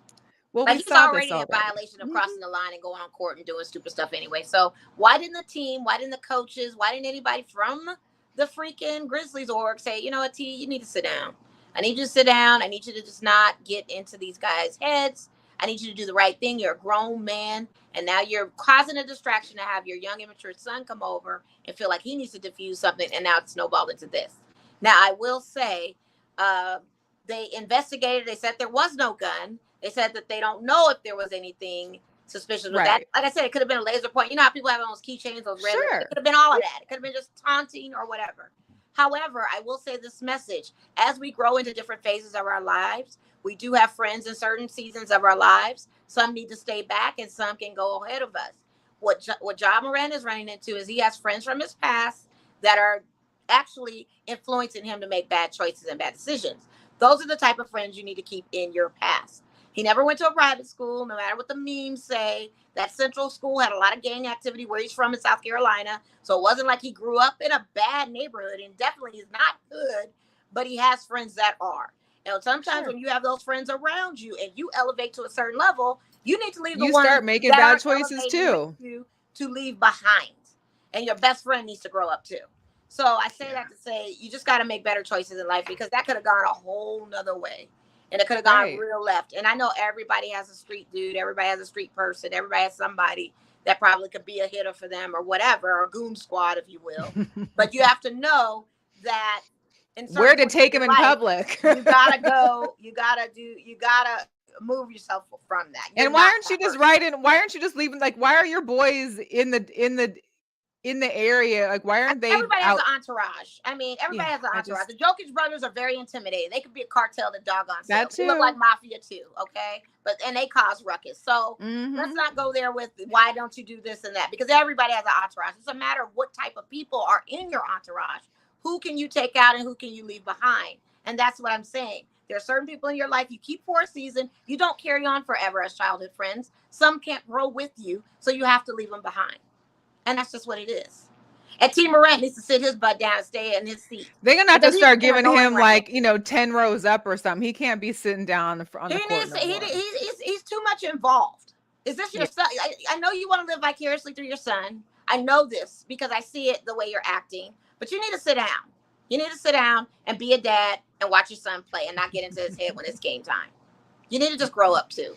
A: Well,
B: like
A: we
B: he's
A: saw
B: already
A: this
B: in violation of crossing the line and going on court and doing stupid stuff anyway. So why didn't the team, why didn't the coaches, why didn't anybody from the freaking Grizzlies org say, you know what, T, you need to sit down. I need you to sit down. I need you to just not get into these guys' heads. I need you to do the right thing. You're a grown man, and now you're causing a distraction to have your young, immature son come over and feel like he needs to diffuse something, and now it's snowballed into this. Now, I will say, they investigated. They said there was no gun. They said that they don't know if there was anything suspicious with that. Like I said, it could have been a laser point. You know how people have those keychains, those red. Sure. It could have been all of that. It could have been just taunting or whatever. However, I will say this message. As we grow into different phases of our lives, we do have friends in certain seasons of our lives. Some need to stay back and some can go ahead of us. What Ja Morant is running into is he has friends from his past that are actually influencing him to make bad choices and bad decisions. Those are the type of friends you need to keep in your past. He never went to a private school, no matter what the memes say. That Central School had a lot of gang activity where he's from in South Carolina. So it wasn't like he grew up in a bad neighborhood, and definitely is not good, but he has friends that are. And sometimes when you have those friends around you and you elevate to a certain level, you need to leave the ones
A: start making bad choices too.
B: You to leave behind. And your best friend needs to grow up too. So I say that to say you just got to make better choices in life, because that could have gone a whole nother way. And it could have gone real left. And I know everybody has a street dude. Everybody has a street person. Everybody has somebody that probably could be a hitter for them or whatever, or goon squad, if you will. But you have to know that in
A: Where
B: certain
A: to
B: points of
A: take
B: your
A: him in
B: life,
A: public.
B: you gotta go. You gotta move yourself from that. You're
A: And why
B: not
A: aren't you
B: that
A: just
B: person.
A: riding? Why aren't you just leaving? Like, why are your boys in the area? Like, why aren't they
B: Everybody has an
A: out?
B: entourage. I mean, everybody
A: Yeah,
B: has an
A: I
B: entourage.
A: just
B: The Jokic brothers are very intimidating. They could be a cartel to doggone
A: that
B: self. They look like
A: too.
B: mafia too, okay? And they cause ruckus. So let's
A: Mm-hmm.
B: not go there with why don't you do this and that, because everybody has an entourage. It's a matter of what type of people are in your entourage. Who can you take out and who can you leave behind? And that's what I'm saying. There are certain people in your life you keep for a season. You don't carry on forever as childhood friends. Some can't grow with you, so you have to leave them behind. And that's just what it is. And T. Morant needs to sit his butt down and stay in his seat,
A: They're gonna have to
B: because he's
A: start
B: being
A: giving
B: annoying
A: him
B: right now.
A: like 10 rows up or something. He can't be sitting down on
B: He
A: the court
B: needs
A: no
B: to,
A: more.
B: he's too much involved. Is this your
A: Yeah.
B: son? I know you want to live vicariously through your son. I know this because I see it the way you're acting. But you need to sit down. You need to sit down and be a dad and watch your son play and not get into his head when it's game time. You need to just grow up too.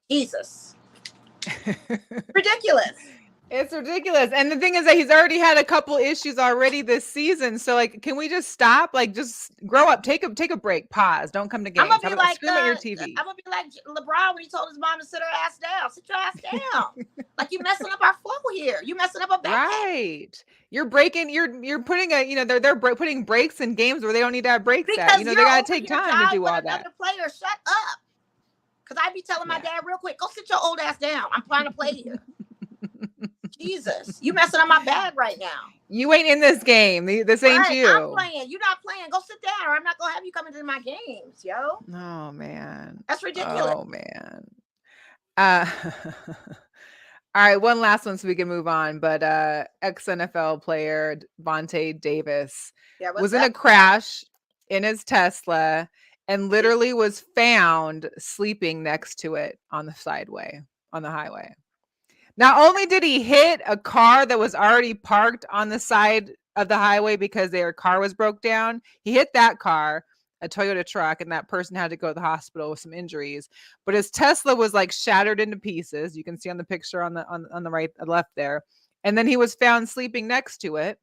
B: Jesus. Ridiculous.
A: It's ridiculous. And the thing is that he's already had a couple issues already this season. So like, can we just stop? Like, just grow up. Take a break. Pause. Don't come to
B: I'm
A: games.
B: gonna be like
A: Scream at your TV.
B: I'm gonna be like LeBron when he told his mom to sit her ass down. Sit your ass down. Like, you messing up our flow here. You messing up a bag.
A: Right. You're breaking. You're putting they're putting breaks in games where they don't need to have breaks at.
B: Because
A: They
B: you're
A: gotta
B: over
A: take
B: here
A: time to
B: jiving
A: do
B: with
A: all
B: another
A: that.
B: player. Shut up. Because I be telling my
A: Yeah.
B: dad real quick, go sit your old ass down. I'm trying to play here. Jesus, you messing up my bag right now.
A: You ain't in this game. This ain't
B: Right,
A: you.
B: I'm playing. You're not playing. Go sit down, or I'm not gonna have you come into my games, yo.
A: Oh man.
B: That's ridiculous.
A: Oh man. Uh all right, one last one so we can move on. But ex-NFL player Vontae Davis
B: Yeah, what's
A: was in a
B: that?
A: crash in his Tesla and literally was found sleeping next to it on the highway. Not only did he hit a car that was already parked on the side of the highway because their car was broke down, he hit that car, a Toyota truck, and that person had to go to the hospital with some injuries. But his Tesla was like shattered into pieces. You can see on the picture on the right left there. And then he was found sleeping next to it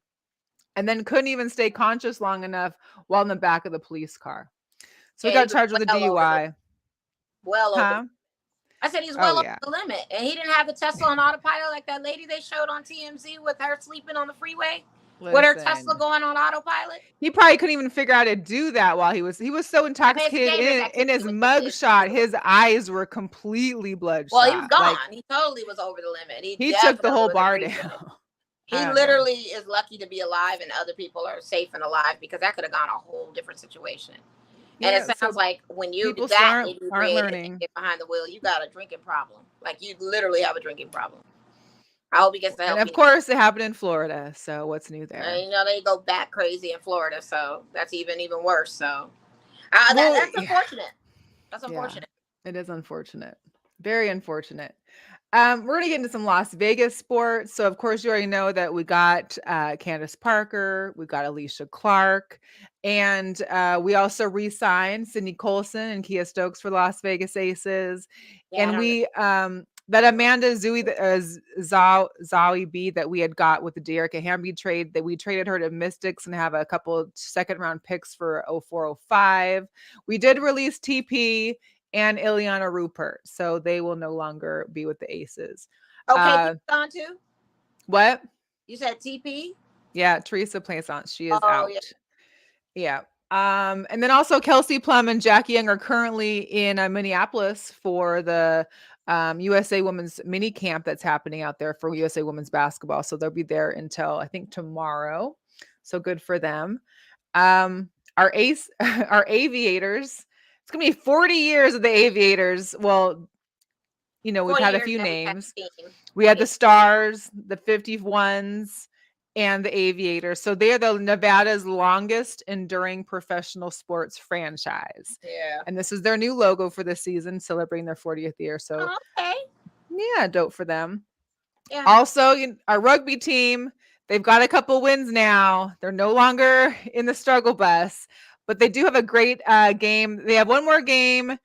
A: and then couldn't even stay conscious long enough while in the back of the police car. So he
B: Yeah, he
A: got
B: was
A: charged with a DUI.
B: well over.
A: Huh?
B: I said he's
A: Oh
B: well over
A: yeah.
B: the limit, and he didn't have the Tesla on autopilot like that lady they showed on TMZ with her sleeping on the freeway with her Tesla
A: Listen.
B: going on autopilot.
A: He probably couldn't even figure out how to do that while he was so
B: I mean, it's a
A: intoxicated
B: dangerous
A: in his
B: activity when you
A: mugshot. His eyes were completely
B: Well, he was
A: bloodshot.
B: gone.
A: Like
B: He totally was over the limit. He
A: he took the
B: definitely
A: whole
B: was a
A: bar
B: freak
A: down.
B: with it.
A: I
B: He
A: don't know.
B: literally is lucky to be alive, and other people are safe and alive, because that could have gone a whole different situation. And
A: Yeah,
B: it sounds like when you
A: people
B: that
A: aren't learning.
B: and get behind the wheel, you got a drinking problem. Like, you literally have a drinking problem. I hope he gets the help.
A: And of course, it happened in Florida. So what's new there?
B: You know, they go back crazy in Florida, so that's even worse. So that's unfortunate. That's unfortunate.
A: Yeah, it is unfortunate. Very unfortunate. We're gonna get into some Las Vegas sports. So of course you already know that we got Candace Parker, we got Alicia Clark, and we also re-signed Sydney Colson and Kia Stokes for Las Vegas Aces.
B: Yeah,
A: And we that Amanda Zowie B that we had got with the Dearica Hamby trade, that we traded her to Mystics and have a couple second round picks for 0405. We did release TP and Ileana Rupert, so they will no longer be with the Aces.
B: Okay, gone too.
A: What?
B: You said TP?
A: Yeah, Teresa Plaisance. She is out.
B: Yeah.
A: And then also Kelce Plum and Jackie Young are currently in Minneapolis for the USA Women's mini camp that's happening out there for USA Women's basketball. So they'll be there until I think tomorrow. So good for them. Our Aviators. It's gonna be 40 years of the Aviators. Well, we've had a few names. We had the Stars, the 51s, and the Aviators. So they're the Nevada's longest enduring professional sports franchise.
B: Yeah.
A: And this is their new logo for this season, celebrating their 40th year. So yeah, dope for them. Yeah. Also, our rugby team, they've got a couple wins now. They're no longer in the struggle bus, but they do have a great game. They have one more game,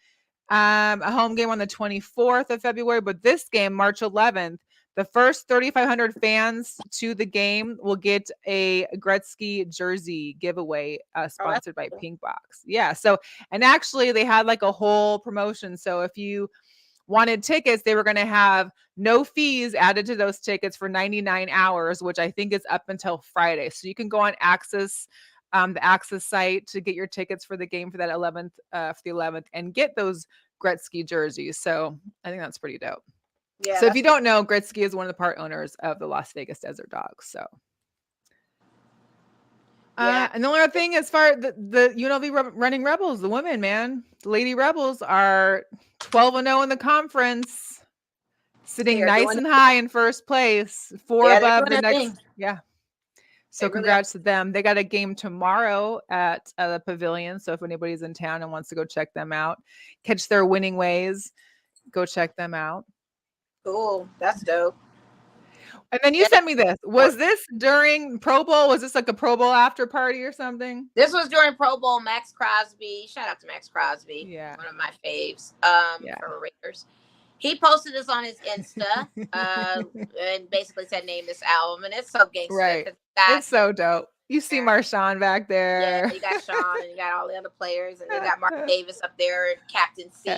A: a home game on the 24th of February, but this game, March 11th, The first 3,500 fans to the game will get a Gretzky jersey giveaway sponsored by
B: cool.
A: Pink Box. Yeah. So, and actually, they had like a whole promotion. So, if you wanted tickets, they were going to have no fees added to those tickets for 99 hours, which I think is up until Friday. So, you can go on Access. The Access site to get your tickets for the game for that 11th, for the 11th, and get those Gretzky jerseys. So I think that's pretty dope.
B: Yeah.
A: So if you don't know, Gretzky is one of the part owners of the Las Vegas Desert Dogs. So, and the only other thing, as far the UNLV running Rebels, the women, man, the Lady Rebels are 12-0 in the conference, sitting nice and high in first place, 4 above the next. Yeah. So congrats to them. They got a game tomorrow at the Pavilion. So if anybody's in town and wants to go check them out, catch their winning ways, go check them out.
B: Cool. That's dope.
A: And then you sent me this. Was this during Pro Bowl? Was this like a Pro Bowl after party or something?
B: This was during Pro Bowl. Max Crosby. Shout out to Max Crosby.
A: Yeah.
B: One of my faves for Raiders. He posted this on his Insta and basically said, name this album. And it's so gangster.
A: Right. It's so dope. You see Marshawn back there.
B: Yeah, you got Sean and you got all the other players. And you got Mark Davis up there, Captain C,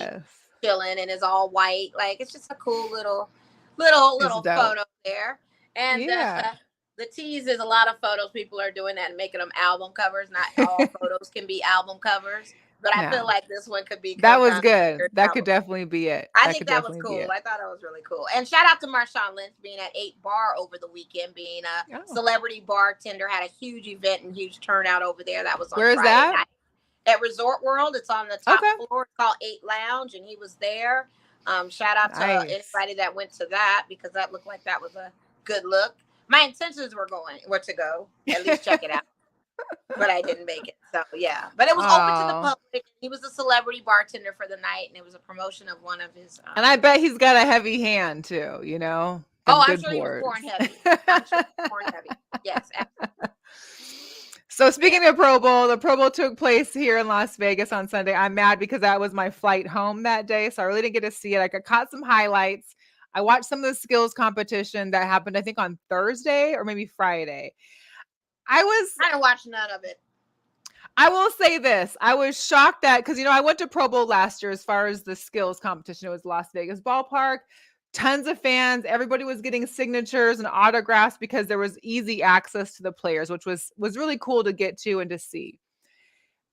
B: chilling and is all white. Like, it's just a cool little photo there. And the tease is a lot of photos. People are doing that and making them album covers. Not all photos can be album covers. But I feel like this one could be.
A: That was good. That could definitely be it.
B: I think that was cool. I thought it was really cool. And shout out to Marshawn Lynch being at 8 Bar over the weekend, being a celebrity bartender, had a huge event and huge turnout over there. That was on Friday night at Resort World. It's on the top floor. It's called 8 Lounge, and he was there. Shout out to anybody that went to that, because that looked like that was a good look. My intentions were to go at least check it out. But I didn't make it. So, yeah. But it was open to the public. He was a celebrity bartender for the night, and it was a promotion of one of his.
A: And I bet he's got a heavy hand, too, you know?
B: I'm sure he was pouring heavy. Yes, absolutely.
A: So, speaking of Pro Bowl, the Pro Bowl took place here in Las Vegas on Sunday. I'm mad because that was my flight home that day, so I really didn't get to see it. I caught some highlights. I watched some of the skills competition that happened, I think, on Thursday or maybe Friday. I
B: didn't watch none of it.
A: I will say this. I was shocked that, because, you know, I went to Pro Bowl last year as far as the skills competition. It was Las Vegas Ballpark. Tons of fans. Everybody was getting signatures and autographs because there was easy access to the players, which was really cool to get to and to see.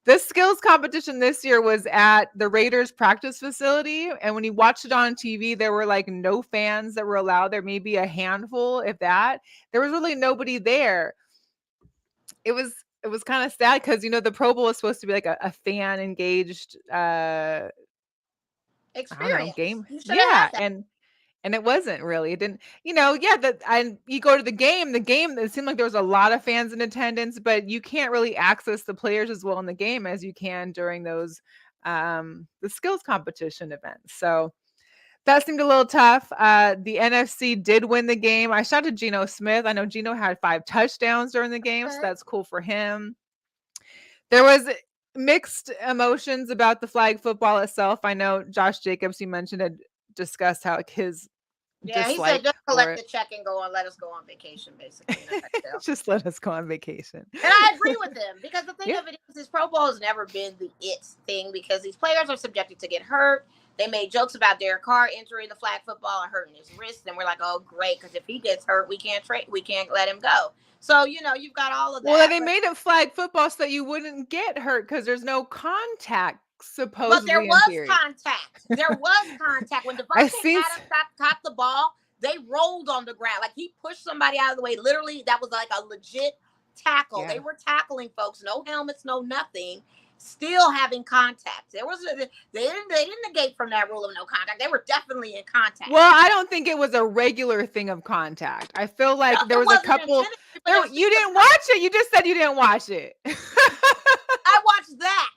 A: This skills competition this year was at the Raiders practice facility. And when you watched it on TV, there were like no fans that were allowed. There may be a handful, if that. There was really nobody there. It was kind of sad because, you know, the Pro Bowl is supposed to be like a fan engaged
B: experience
A: game. Yeah. And it wasn't really. It didn't, you know, and you go to the game, it seemed like there was a lot of fans in attendance, but you can't really access the players as well in the game as you can during those the skills competition events. So that seemed a little tough. The NFC did win the game. I shout to Geno Smith. I know Geno had 5 touchdowns during the game, so that's cool for him. There was mixed emotions about the flag football itself. I know Josh Jacobs, you mentioned, had discussed how his
B: he said just collect the check and let us go on vacation, basically.
A: Just let us go on vacation.
B: And I agree with him, because the thing of it is, this Pro Bowl has never been the it thing, because these players are subjected to get hurt. They made jokes about Derek Carr entering the flag football and hurting his wrist, and we're like, oh, great, because if he gets hurt, we can't let him go. So, you know, you've got all of that.
A: Well, they made it flag football so that you wouldn't get hurt because there's no contact, supposedly.
B: But there was contact. There was contact. When Devontae Adams caught the ball, they rolled on the ground. Like, he pushed somebody out of the way. Literally, that was like a legit tackle. They were tackling folks. No helmets, no nothing. Still having contact. They didn't negate from that rule of no contact. They were definitely in contact.
A: Well, I don't think it was a regular thing of contact. I feel like there was a couple. You didn't watch it. You just said you didn't watch it.
B: I watched that.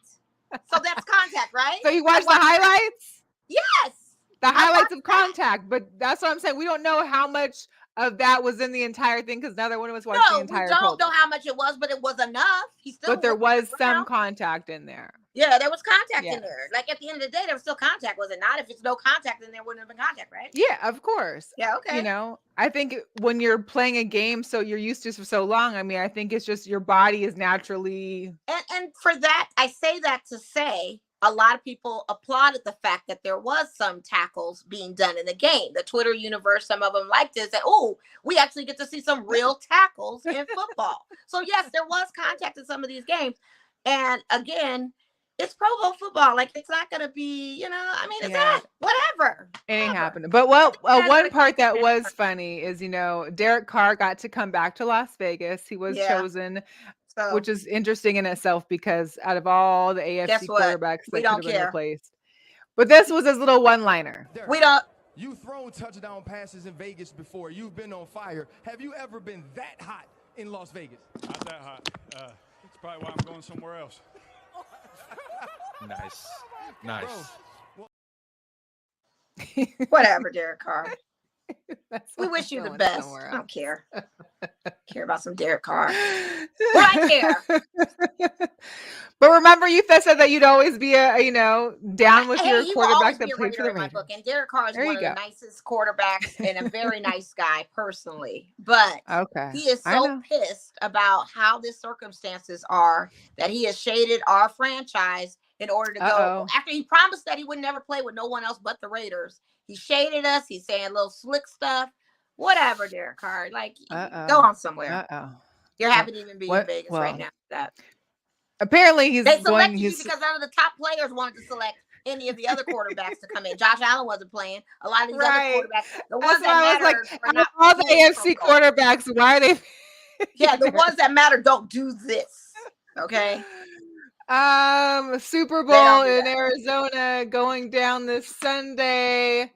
B: So that's contact, right?
A: So you watched the highlights?
B: Yes.
A: The highlights of contact. But that's what I'm saying. We don't know how much of that was in the entire thing? Because neither one of us watched the
B: No, we
A: entire
B: don't know
A: total.
B: how much it was, but it was enough. He still
A: But there
B: whooped
A: was
B: the
A: some
B: ground.
A: contact in there.
B: Yeah, there was contact in
A: Yes.
B: there. Like at the end of the day, there was still contact, was it not? If it's no contact, then there wouldn't have been contact, right?
A: Yeah, of course.
B: Yeah, okay.
A: You know, I think when you're playing a game so you're used to for so long, I mean, I think it's just your body is naturally.
B: And for that, I say that to say a lot of people applauded the fact that there was some tackles being done in the game. The Twitter universe, some of them liked it, said, oh, we actually get to see some real tackles in football. So yes, there was contact in some of these games. And again, it's Pro Bowl football. Like, it's not going to be, I mean, it's not, whatever.
A: It ain't happening. But one part that was funny is, Derek Carr got to come back to Las Vegas. He was chosen, which is interesting in itself because out of all the AFC quarterbacks that could have been replaced. But this was his little one-liner.
B: We don't.
C: You've thrown touchdown passes in Vegas before. You've been on fire. Have you ever been that hot in Las Vegas?
D: Not that hot. It's probably why I'm going somewhere else.
E: Nice.
B: Whatever, Derek Carr. We wish you the best. I don't care. Care about some Derek Carr. Well, I care.
A: But remember, you said that you'd always be down with your quarterback that played for the Raiders.
B: And Derek Carr is one of the nicest quarterbacks and a very nice guy personally. But he is so pissed about how the circumstances are that he has shaded our franchise in order to go. After he promised that he would never play with no one else but the Raiders. He shaded us. He's saying little slick stuff. Whatever, Derek Carr. Like, go on somewhere. You're happy to even be in Vegas right now. That
A: apparently
B: they selected you because none of the top players wanted to select any of the other quarterbacks to come in. Josh Allen wasn't playing. A lot of these other quarterbacks, the ones that matter,
A: all the AFC quarterbacks. Why are they?
B: Yeah, the ones that matter don't do this. Okay.
A: Super Bowl in Arizona going down this Sunday.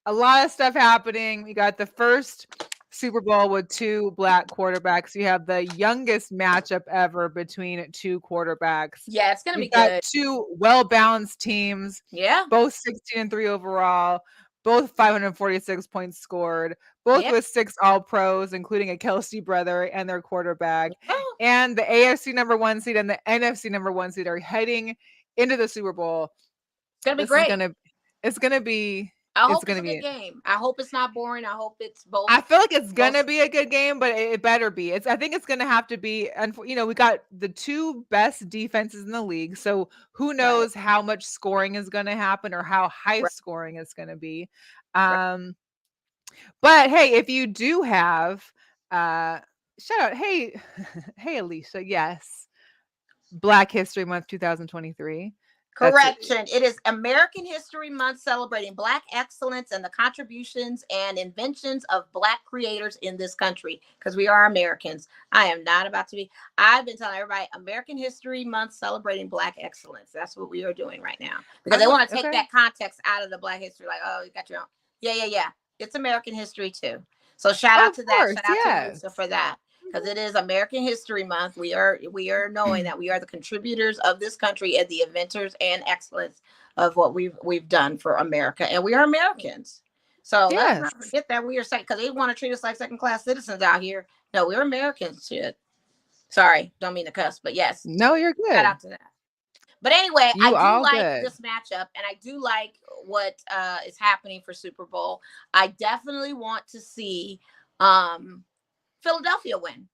A: A lot of stuff happening. We got the first Super Bowl with two black quarterbacks. You have the youngest matchup ever between two quarterbacks.
B: Yeah, it's gonna be
A: good.
B: Got
A: two well-balanced teams.
B: Yeah,
A: both 16-3 overall. Both 546 points scored. Both with 6 All-Pros, including a Kelce brother and their quarterback. And the AFC number 1 seed and the NFC number 1 seed are heading into the Super Bowl.
B: It's gonna be great.
A: It's gonna be.
B: I hope it's a good game. I hope it's not boring. I hope it's both.
A: I feel like it's gonna be a good game, but it better be. I think it's gonna have to be. And we got the two best defenses in the league, so who knows how much scoring is gonna happen or how high scoring it's gonna be. But hey, if you do have, shout out, hey Alicia, yes, Black History Month 2023.
B: Correction. It is American History Month celebrating Black excellence and the contributions and inventions of Black creators in this country because we are Americans. I am not about to be. I've been telling everybody American History Month celebrating Black excellence. That's what we are doing right now because they want to take that context out of the Black history. Like, oh, you got your own. Yeah. It's American history too. So shout out to that. Shout out to Lisa for that. Because it is American History Month. We are knowing that we are the contributors of this country and the inventors and excellence of what we've done for America. And we are Americans. So let's not forget that we are second, because they want to treat us like second-class citizens out here. No, we're Americans. Shit. Sorry, don't mean to cuss, but yes.
A: No, you're good.
B: Shout out to that. But anyway, I do like this matchup, and I do like what is happening for Super Bowl. I definitely want to see Philadelphia win.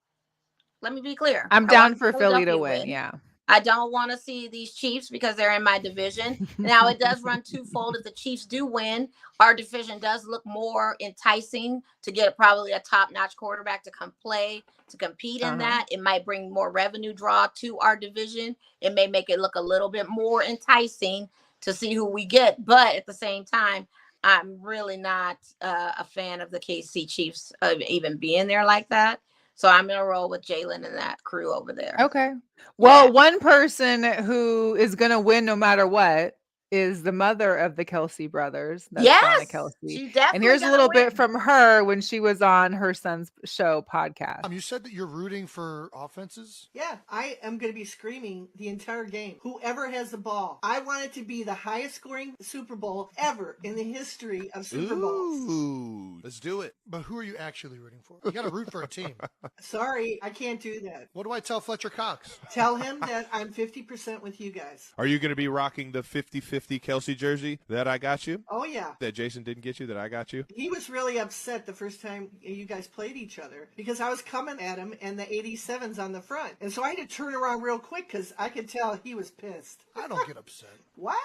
B: Let me be clear.
A: I'm down for Philly to win. Yeah.
B: I don't want to see these Chiefs because they're in my division. Now it does run twofold. If the Chiefs do win, our division does look more enticing to get probably a top-notch quarterback to come play, to compete in that. It might bring more revenue draw to our division. It may make it look a little bit more enticing to see who we get. But at the same time, I'm really not a fan of the KC Chiefs even being there like that. So I'm going to roll with Jalen and that crew over there.
A: Okay. Well, one person who is going to win no matter what is the mother of the Kelce brothers. That's Donna
B: Yes,
A: Kelce.
B: she
A: And
B: definitely
A: here's a
B: got a
A: little bit
B: win.
A: from her when she was on her son's show podcast.
E: You said that you're rooting for offenses?
F: Yeah, I am going to be screaming the entire game. Whoever has the ball. I want it to be the highest scoring Super Bowl ever in the history of Super Bowls.
G: Ooh, let's do it.
E: But who are you actually rooting for? You got to root for a team.
F: Sorry, I can't do that.
E: What do I tell Fletcher Cox?
F: Tell him that I'm 50% with you guys.
G: Are you going to be rocking the 50-50 Kelce jersey that I got you?
F: Oh, yeah.
G: That Jason didn't get you, that I got you?
F: He was really upset the first time you guys played each other because I was coming at him and the 87's on the front. And so I had to turn around real quick because I could tell he was pissed.
E: I don't get upset.
F: What?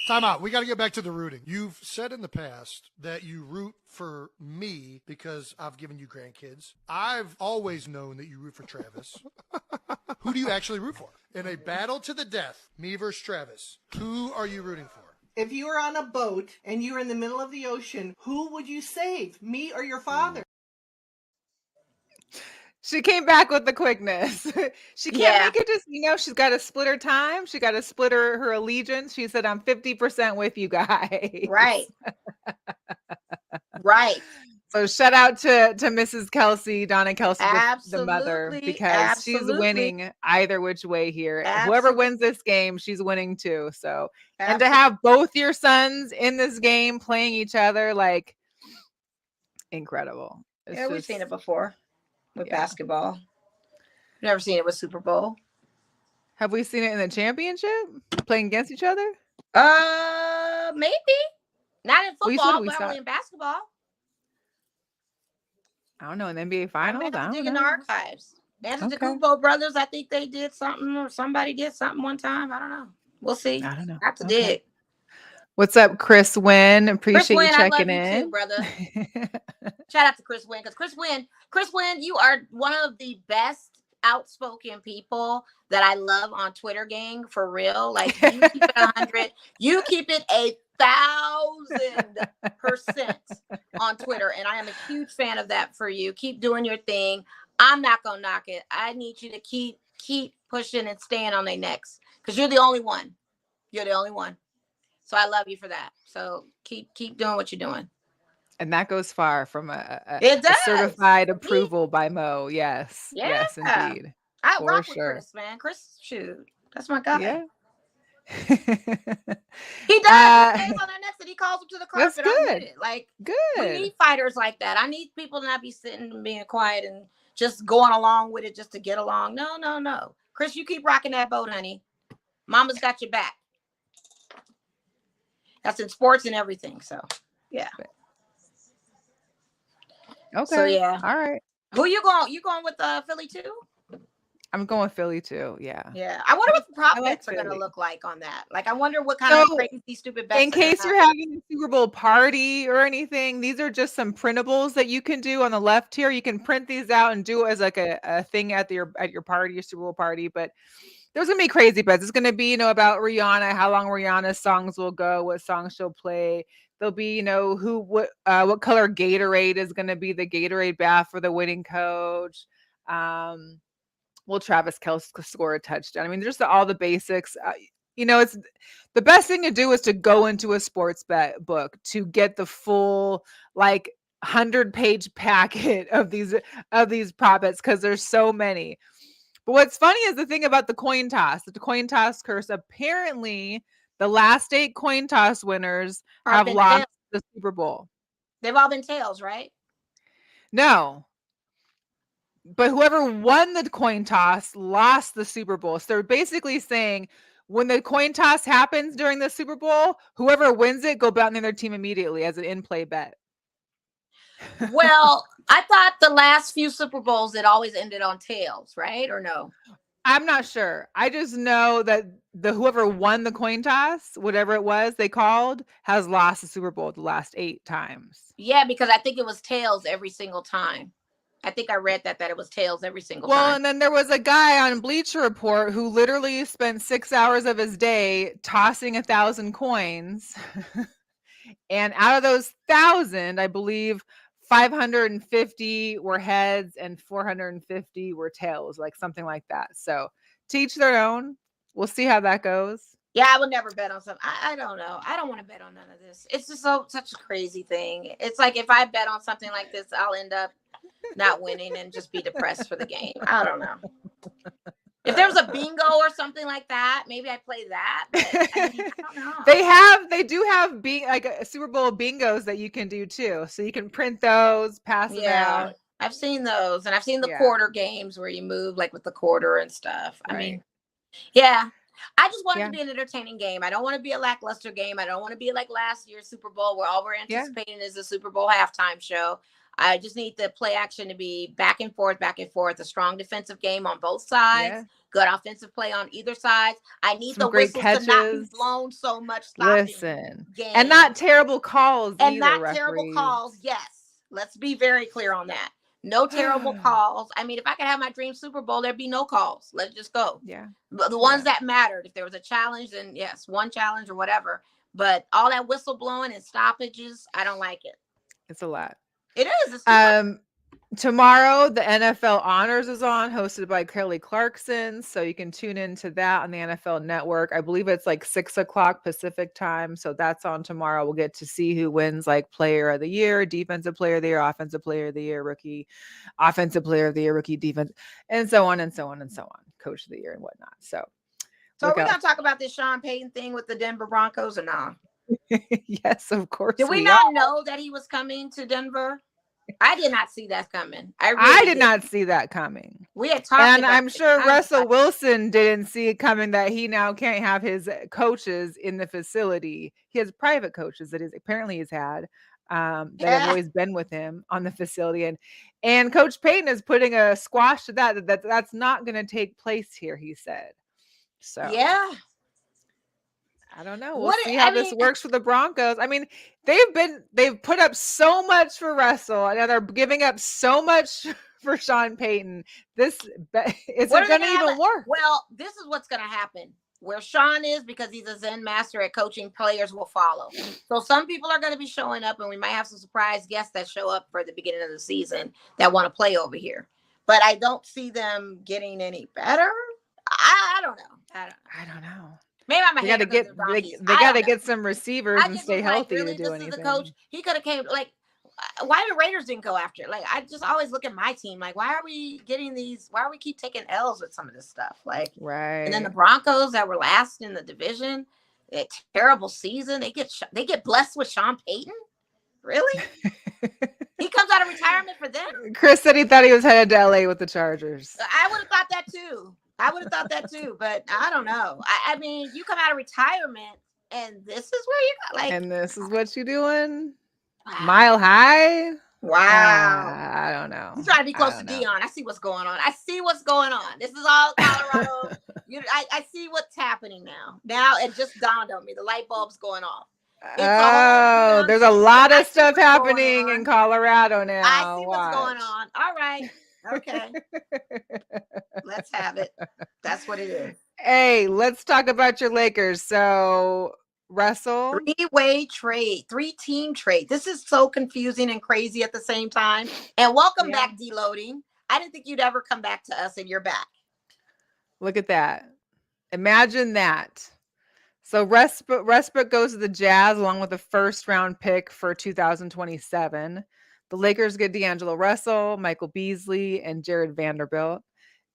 E: Time out. We got to get back to the rooting. You've said in the past that you root for me because I've given you grandkids. I've always known that you root for Travis. Who do you actually root for? In a battle to the death, me versus Travis, who are you rooting for?
F: If you were on a boat and you were in the middle of the ocean, who would you save, me or your father?
A: She came back with the quickness. She can't make it just, she's got to split her time. She got to split her allegiance. She said, I'm 50% with you guys.
B: Right. Right.
A: So shout out to Mrs. Kelce, Donna Kelce, the mother,
B: Absolutely,
A: because she's winning either which way here. Whoever wins this game, she's winning too. So, and to have both your sons in this game playing each other, like, incredible.
B: Yeah, we've seen it before with basketball. Never seen it with Super Bowl.
A: Have we seen it in the championship playing against each other?
B: Maybe not in football, but only in basketball.
A: I don't know, in the NBA Finals.
B: I dig in the archives. The Kupo brothers, I think they did something, or somebody did something one time. I don't know. We'll see.
A: I don't know.
B: Have to dig.
A: What's up, Chris Wynn? Appreciate you checking in.
B: I love you too, brother. Shout out to Chris Wynn, because Chris Wynn, you are one of the best outspoken people that I love on Twitter, gang, for real. Like, you keep it 100, you keep it 1,000% on Twitter, and I am a huge fan of that for you. Keep doing your thing. I'm not gonna knock it. I need you to keep pushing and staying on their necks, because you're the only one. You're the only one. So I love you for that. So keep doing what you're doing.
A: And that goes far from a certified approval by Mo. Yes.
B: Yeah.
A: Yes, indeed.
B: I rock with Chris, man. Chris, shoot. That's my guy.
A: Yeah.
B: He does. He stays on their necks and he calls them to the carpet.
A: That's good.
B: Like,
A: good.
B: We need fighters like that. I need people to not be sitting and being quiet and just going along with it just to get along. No. Chris, you keep rocking that boat, honey. Mama's got your back. That's in sports and everything. So, yeah.
A: Okay.
B: So, yeah.
A: All right.
B: Who you going? You going with Philly too?
A: I'm going Philly too. Yeah.
B: Yeah. I wonder what the prop bets are going to look like on that. Like, I wonder what kind of crazy, stupid bets.
A: In case you're having a Super Bowl party or anything, these are just some printables that you can do on the left here. You can print these out and do it as like a thing at your party, your Super Bowl party. But there's gonna be crazy bets. It's gonna be, about Rihanna, how long Rihanna's songs will go, what songs she'll play. There'll be, what color Gatorade is gonna be the Gatorade bath for the winning coach. Will Travis Kelce score a touchdown? I mean, just all the basics. It's the best thing to do is to go into a sports bet book to get the full 100-page packet of these prop bets, because there's so many. But what's funny is the thing about the coin toss curse. Apparently, the last 8 coin toss winners have lost the Super Bowl.
B: They've all been tails, right?
A: No. But whoever won the coin toss lost the Super Bowl. So they're basically saying when the coin toss happens during the Super Bowl, whoever wins it, go bet on their team immediately as an in-play bet.
B: Well, I thought the last few Super Bowls, it always ended on tails, right? Or no?
A: I'm not sure. I just know that whoever won the coin toss, whatever it was they called, has lost the Super Bowl the last 8 times.
B: Yeah, because I think it was tails every single time. I think I read that it was tails every single time.
A: Well, and then there was a guy on Bleacher Report who literally spent 6 hours of his day tossing 1,000 coins. And out of those 1,000, I believe 550 were heads and 450 were tails, like something like that. So to each their own. We'll see how that goes.
B: Yeah, I would never bet on something. I don't know. I don't want to bet on none of this. It's just such a crazy thing. It's like if I bet on something like this, I'll end up not winning and just be depressed for the game. I don't know. If there was a bingo or something like that, maybe I'd play that. But I mean, I don't know.
A: They do have like a Super Bowl bingos that you can do too. So you can print those, pass them out.
B: I've seen those, and I've seen the
A: Yeah.
B: quarter games where you move like with the quarter and stuff. I
A: Right.
B: mean, yeah. I just want it to be an entertaining game. I don't want to be a lackluster game. I don't want to be like last year's Super Bowl where all we're anticipating is the Super Bowl halftime show. I just need the play action to be back and forth, a strong defensive game on both sides, good offensive play on either side. I need the whistles to not be blown so much.
A: Listen, and not terrible calls
B: and
A: either,
B: not
A: referees.
B: Terrible calls. Yes, let's be very clear on that. No terrible calls. I mean, if I could have my dream Super Bowl, there'd be no calls. Let's just go.
A: Yeah.
B: The ones that mattered. If there was a challenge, then yes, one challenge or whatever. But all that whistle blowing and stoppages, I don't like it.
A: It's a lot.
B: It is. It's
A: tomorrow, the NFL Honors is on, hosted by Kelly Clarkson. So you can tune into that on the NFL Network. I believe it's like 6:00 Pacific time. So that's on tomorrow. We'll get to see who wins like Player of the Year, Defensive Player of the Year, Offensive Player of the Year, Rookie, Offensive Player of the Year, Rookie Defense, and so on and so on and so on. Coach of the Year and whatnot. So
B: are we going to talk about this Sean Payton thing with the Denver Broncos or not?
A: Yes, of course.
B: Did we not know that he was coming to Denver? I did not see that coming. I
A: did not see that coming.
B: We had talked
A: and
B: about
A: I'm sure Russell Wilson didn't see it coming that he now can't have his coaches in the facility. He has private coaches that apparently he's had that have always been with him on the facility. And Coach Payton is putting a squash to that's not going to take place here, he said. So
B: yeah.
A: I don't know. We'll see how this works for the Broncos. I mean, they've put up so much for Russell, and they're giving up so much for Sean Payton. Is it going to even work?
B: Well, this is what's going to happen. Where Sean is, because he's a Zen master at coaching, players will follow. So some people are going to be showing up, and we might have some surprise guests that show up for the beginning of the season that want to play over here. But I don't see them getting any better. I don't know.
A: I don't know.
B: Maybe I'm
A: they got to get some receivers and stay healthy to do anything.
B: Is the coach. He could have came like, why the Raiders didn't go after it? Like, I just always look at my team like, why are we getting these? Why are we keep taking L's with some of this stuff? Like,
A: right.
B: And then the Broncos that were last in the division, a terrible season. They get blessed with Sean Payton. Really? He comes out of retirement for them.
A: Chris said he thought he was headed to LA with the Chargers.
B: I would have thought that too. But I don't know. I mean, you come out of retirement and this is where you got like.
A: And this is what you doing? Wow. Mile high?
B: Wow.
A: I don't know.
B: He's trying to be close to Dion. I see what's going on. This is all Colorado. I see what's happening now. Now it just dawned on me. The light bulb's going off.
A: There's a lot of stuff happening in Colorado now.
B: I see what's going on. All right. Okay. Let's have it. That's what it is.
A: Hey, let's talk about your Lakers. So, Russell.
B: 3-way trade, 3-team trade. This is so confusing and crazy at the same time. And welcome back, Deloading. I didn't think you'd ever come back to us, and you're back.
A: Look at that. Imagine that. So Westbrook goes to the Jazz along with a first-round pick for 2027. The Lakers get D'Angelo Russell, Michael Beasley, and Jared Vanderbilt.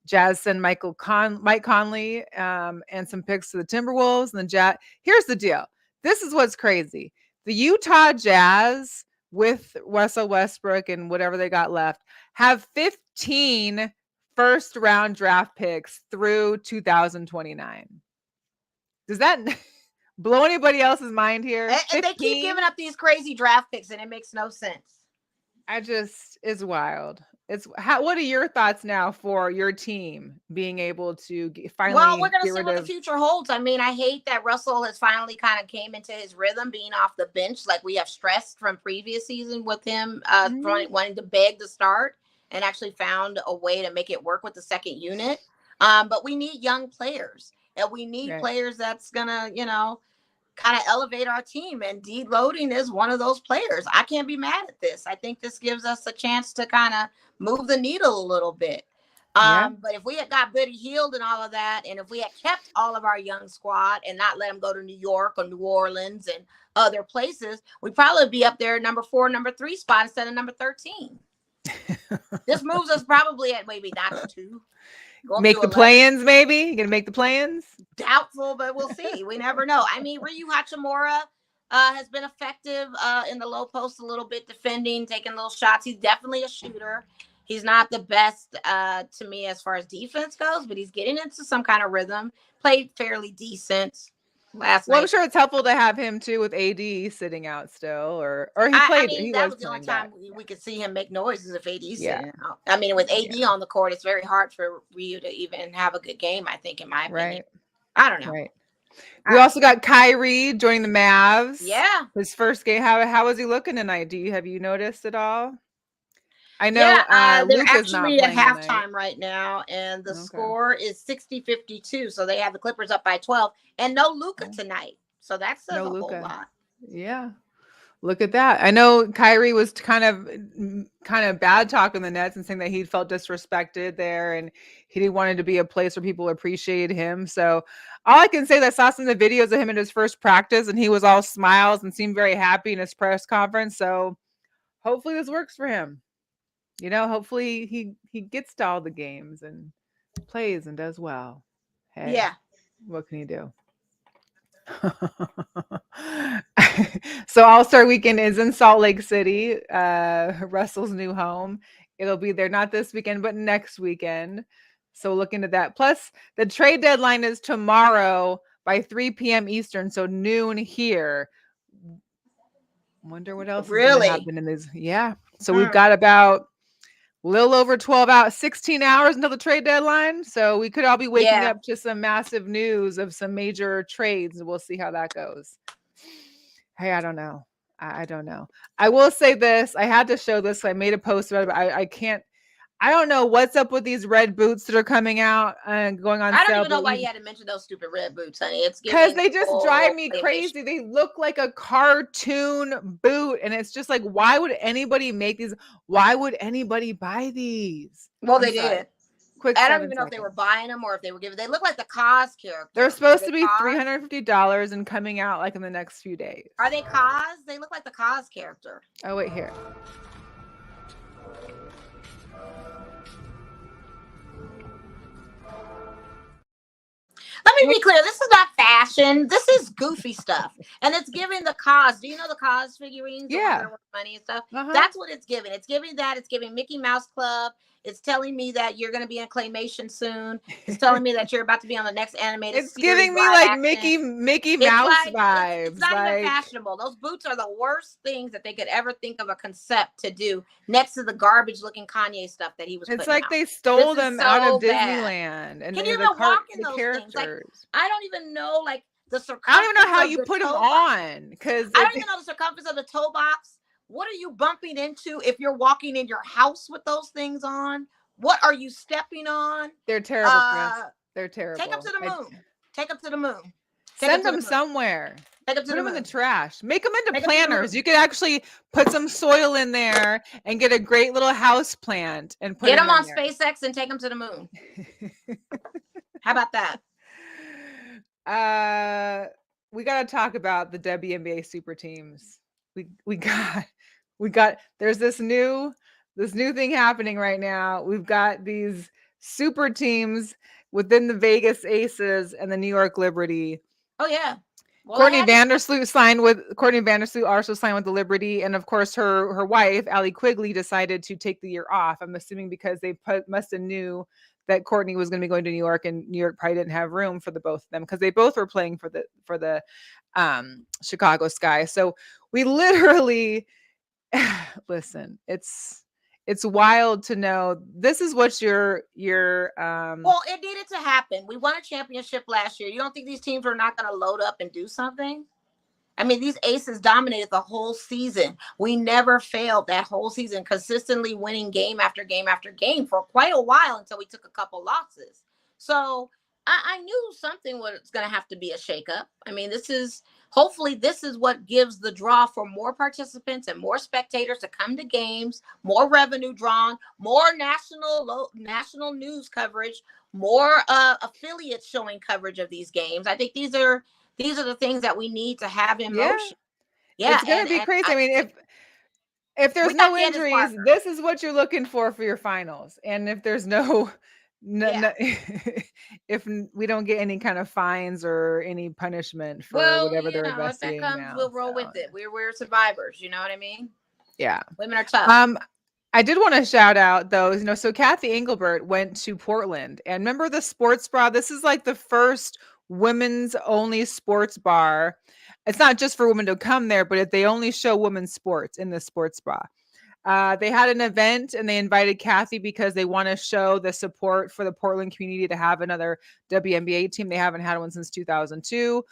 A: Jazz send Mike Conley and some picks to the Timberwolves. And the Jazz. Here's the deal. This is what's crazy. The Utah Jazz, with Russell Westbrook and whatever they got left, have 15 first-round draft picks through 2029. Does that blow anybody else's mind here?
B: And they keep giving up these crazy draft picks, and it makes no sense.
A: It's wild. What are your thoughts now for your team being able to finally?
B: Well, we're going to see what the future holds. I mean, I hate that Russell has finally kind of came into his rhythm, being off the bench, like we have stressed from previous season with him wanting to beg to start, and actually found a way to make it work with the second unit. But we need young players. And we need players that's going to, kind of elevate our team. And Deloading is one of those players. I can't be mad at this. I think this gives us a chance to kind of move the needle a little bit. But if we had got Buddy Hield and all of that, and if we had kept all of our young squad and not let them go to New York or New Orleans and other places, we'd probably be up there number 4, number 3 spot instead of number 13. This moves us probably at maybe not 2.
A: Make the play-ins, maybe? You gonna make the play-ins?
B: Doubtful, but we'll see. We never know. I mean, Ryu Hachimura has been effective in the low post a little bit, defending, taking little shots. He's definitely a shooter. He's not the best to me as far as defense goes, but he's getting into some kind of rhythm. Played fairly decent last night.
A: Well, I'm sure it's helpful to have him too with AD sitting out still, or he played.
B: I mean,
A: he
B: that
A: was
B: was the only
A: time
B: time we could see him make noises if AD
A: Yeah.
B: sitting out. I mean, with AD on the court, it's very hard for Ryu to even have a good game, I think, in my opinion.
A: Right.
B: I don't know.
A: Right. We also got Kyrie joining the Mavs.
B: Yeah.
A: His first game. How was he looking tonight? Have you noticed at all? I know
B: they're
A: Luka's
B: actually
A: not
B: at
A: playing
B: halftime
A: tonight.
B: right now, and the score is 60-52. So they have the Clippers up by 12, and no Luka tonight. So that says a whole lot.
A: Yeah. Look at that. I know Kyrie was kind of bad talking the Nets and saying that he felt disrespected there and he wanted to be a place where people appreciate him. So all I can say is I saw some of the videos of him in his first practice and he was all smiles and seemed very happy in his press conference. So hopefully this works for him. You know, hopefully he gets to all the games and plays and does well. Hey,
B: yeah.
A: What can you do? So All-Star Weekend is in Salt Lake City, Russell's new home. It'll be there not this weekend, but next weekend. So look into that. Plus, the trade deadline is tomorrow by 3 p.m. Eastern, so noon here. Wonder what else is going to happen in this. Yeah. So we've got about a little over 16 hours until the trade deadline. So we could all be waking up to some massive news of some major trades, and we'll see how that goes. Hey, I don't know. I don't know. I will say this. I had to show this. So I made a post about it, but I don't know what's up with these red boots that are coming out and going on sale.
B: I don't even know why you had to mention those stupid red boots, honey. It's
A: because they just drive me crazy. They look like a cartoon boot, and it's just like, why would anybody make these? Why would anybody buy these?
B: Well, they did. I don't even know
A: seconds.
B: if they were buying them or if they were giving. They look like the Cos character.
A: They're supposed to be $350 and coming out like in the next few days.
B: Are they Cos? They look like the Cos character.
A: Oh, wait, here.
B: Let me be clear. This is not fashion. This is goofy stuff. And it's giving the Cos. Do you know the Cos figurines?
A: Yeah.
B: Money and stuff. That's what it's giving. It's giving that. It's giving Mickey Mouse Club. It's telling me that you're going to be in claymation soon. It's telling me that you're about to be on the next animated
A: It's giving me like Mickey Mouse vibes.
B: It's not even fashionable. Those boots are the worst things that they could ever think of a concept to do next to the garbage looking Kanye stuff that he was putting out.
A: They stole them out of Disneyland. And
B: can you even walk in those things? Like, I don't even know the circumference.
A: I don't even know how you put them on, because
B: I don't even know the circumference of the toe box. What are you bumping into if you're walking in your house with those things on? What are you stepping on?
A: They're terrible, Chris. They're terrible.
B: Take them to the moon. Take them to the moon.
A: Send them somewhere.
B: Put them
A: in the trash. Make them into planters. You could actually put some soil in there and get a great little house plant and put
B: them on SpaceX and take them to the moon. How about that?
A: We got to talk about the WNBA super teams. We got there's this new thing happening right now. We've got these super teams within the Vegas Aces and the New York Liberty.
B: Oh yeah.
A: Well, Courtney Vandersloot also signed with the Liberty, and of course her wife Allie Quigley decided to take the year off. I'm assuming because they must have knew that Courtney was going to be going to New York, and New York probably didn't have room for the both of them because they both were playing for the Chicago Sky. So we literally listen. It's wild to know this is what your
B: well, it needed to happen. We won a championship last year. You don't think these teams are not going to load up and do something? I mean, these Aces dominated the whole season. We never failed that whole season, consistently winning game after game after game for quite a while until we took a couple losses. So I knew something was going to have to be a shakeup. I mean, hopefully this is what gives the draw for more participants and more spectators to come to games, more revenue drawn, more national news coverage, more affiliates showing coverage of these games. I think these are the things that we need to have in motion. Yeah,
A: it's gonna be crazy. I mean, if there's no injuries, this is what you're looking for your finals. And if there's no, if we don't get any kind of fines or any punishment for whatever they're investigating
B: if that comes,
A: now,
B: we'll roll with it. We're survivors. You know what I mean?
A: Yeah,
B: women are tough.
A: I did want to shout out though, so Kathy Engelbert went to Portland, and remember the sports bra? This is like the first women's only sports bar. It's not just for women to come there, but they only show women's sports in the sports bra. They had an event and they invited Kathy because they want to show the support for the Portland community to have another WNBA team. They haven't had one since 2002.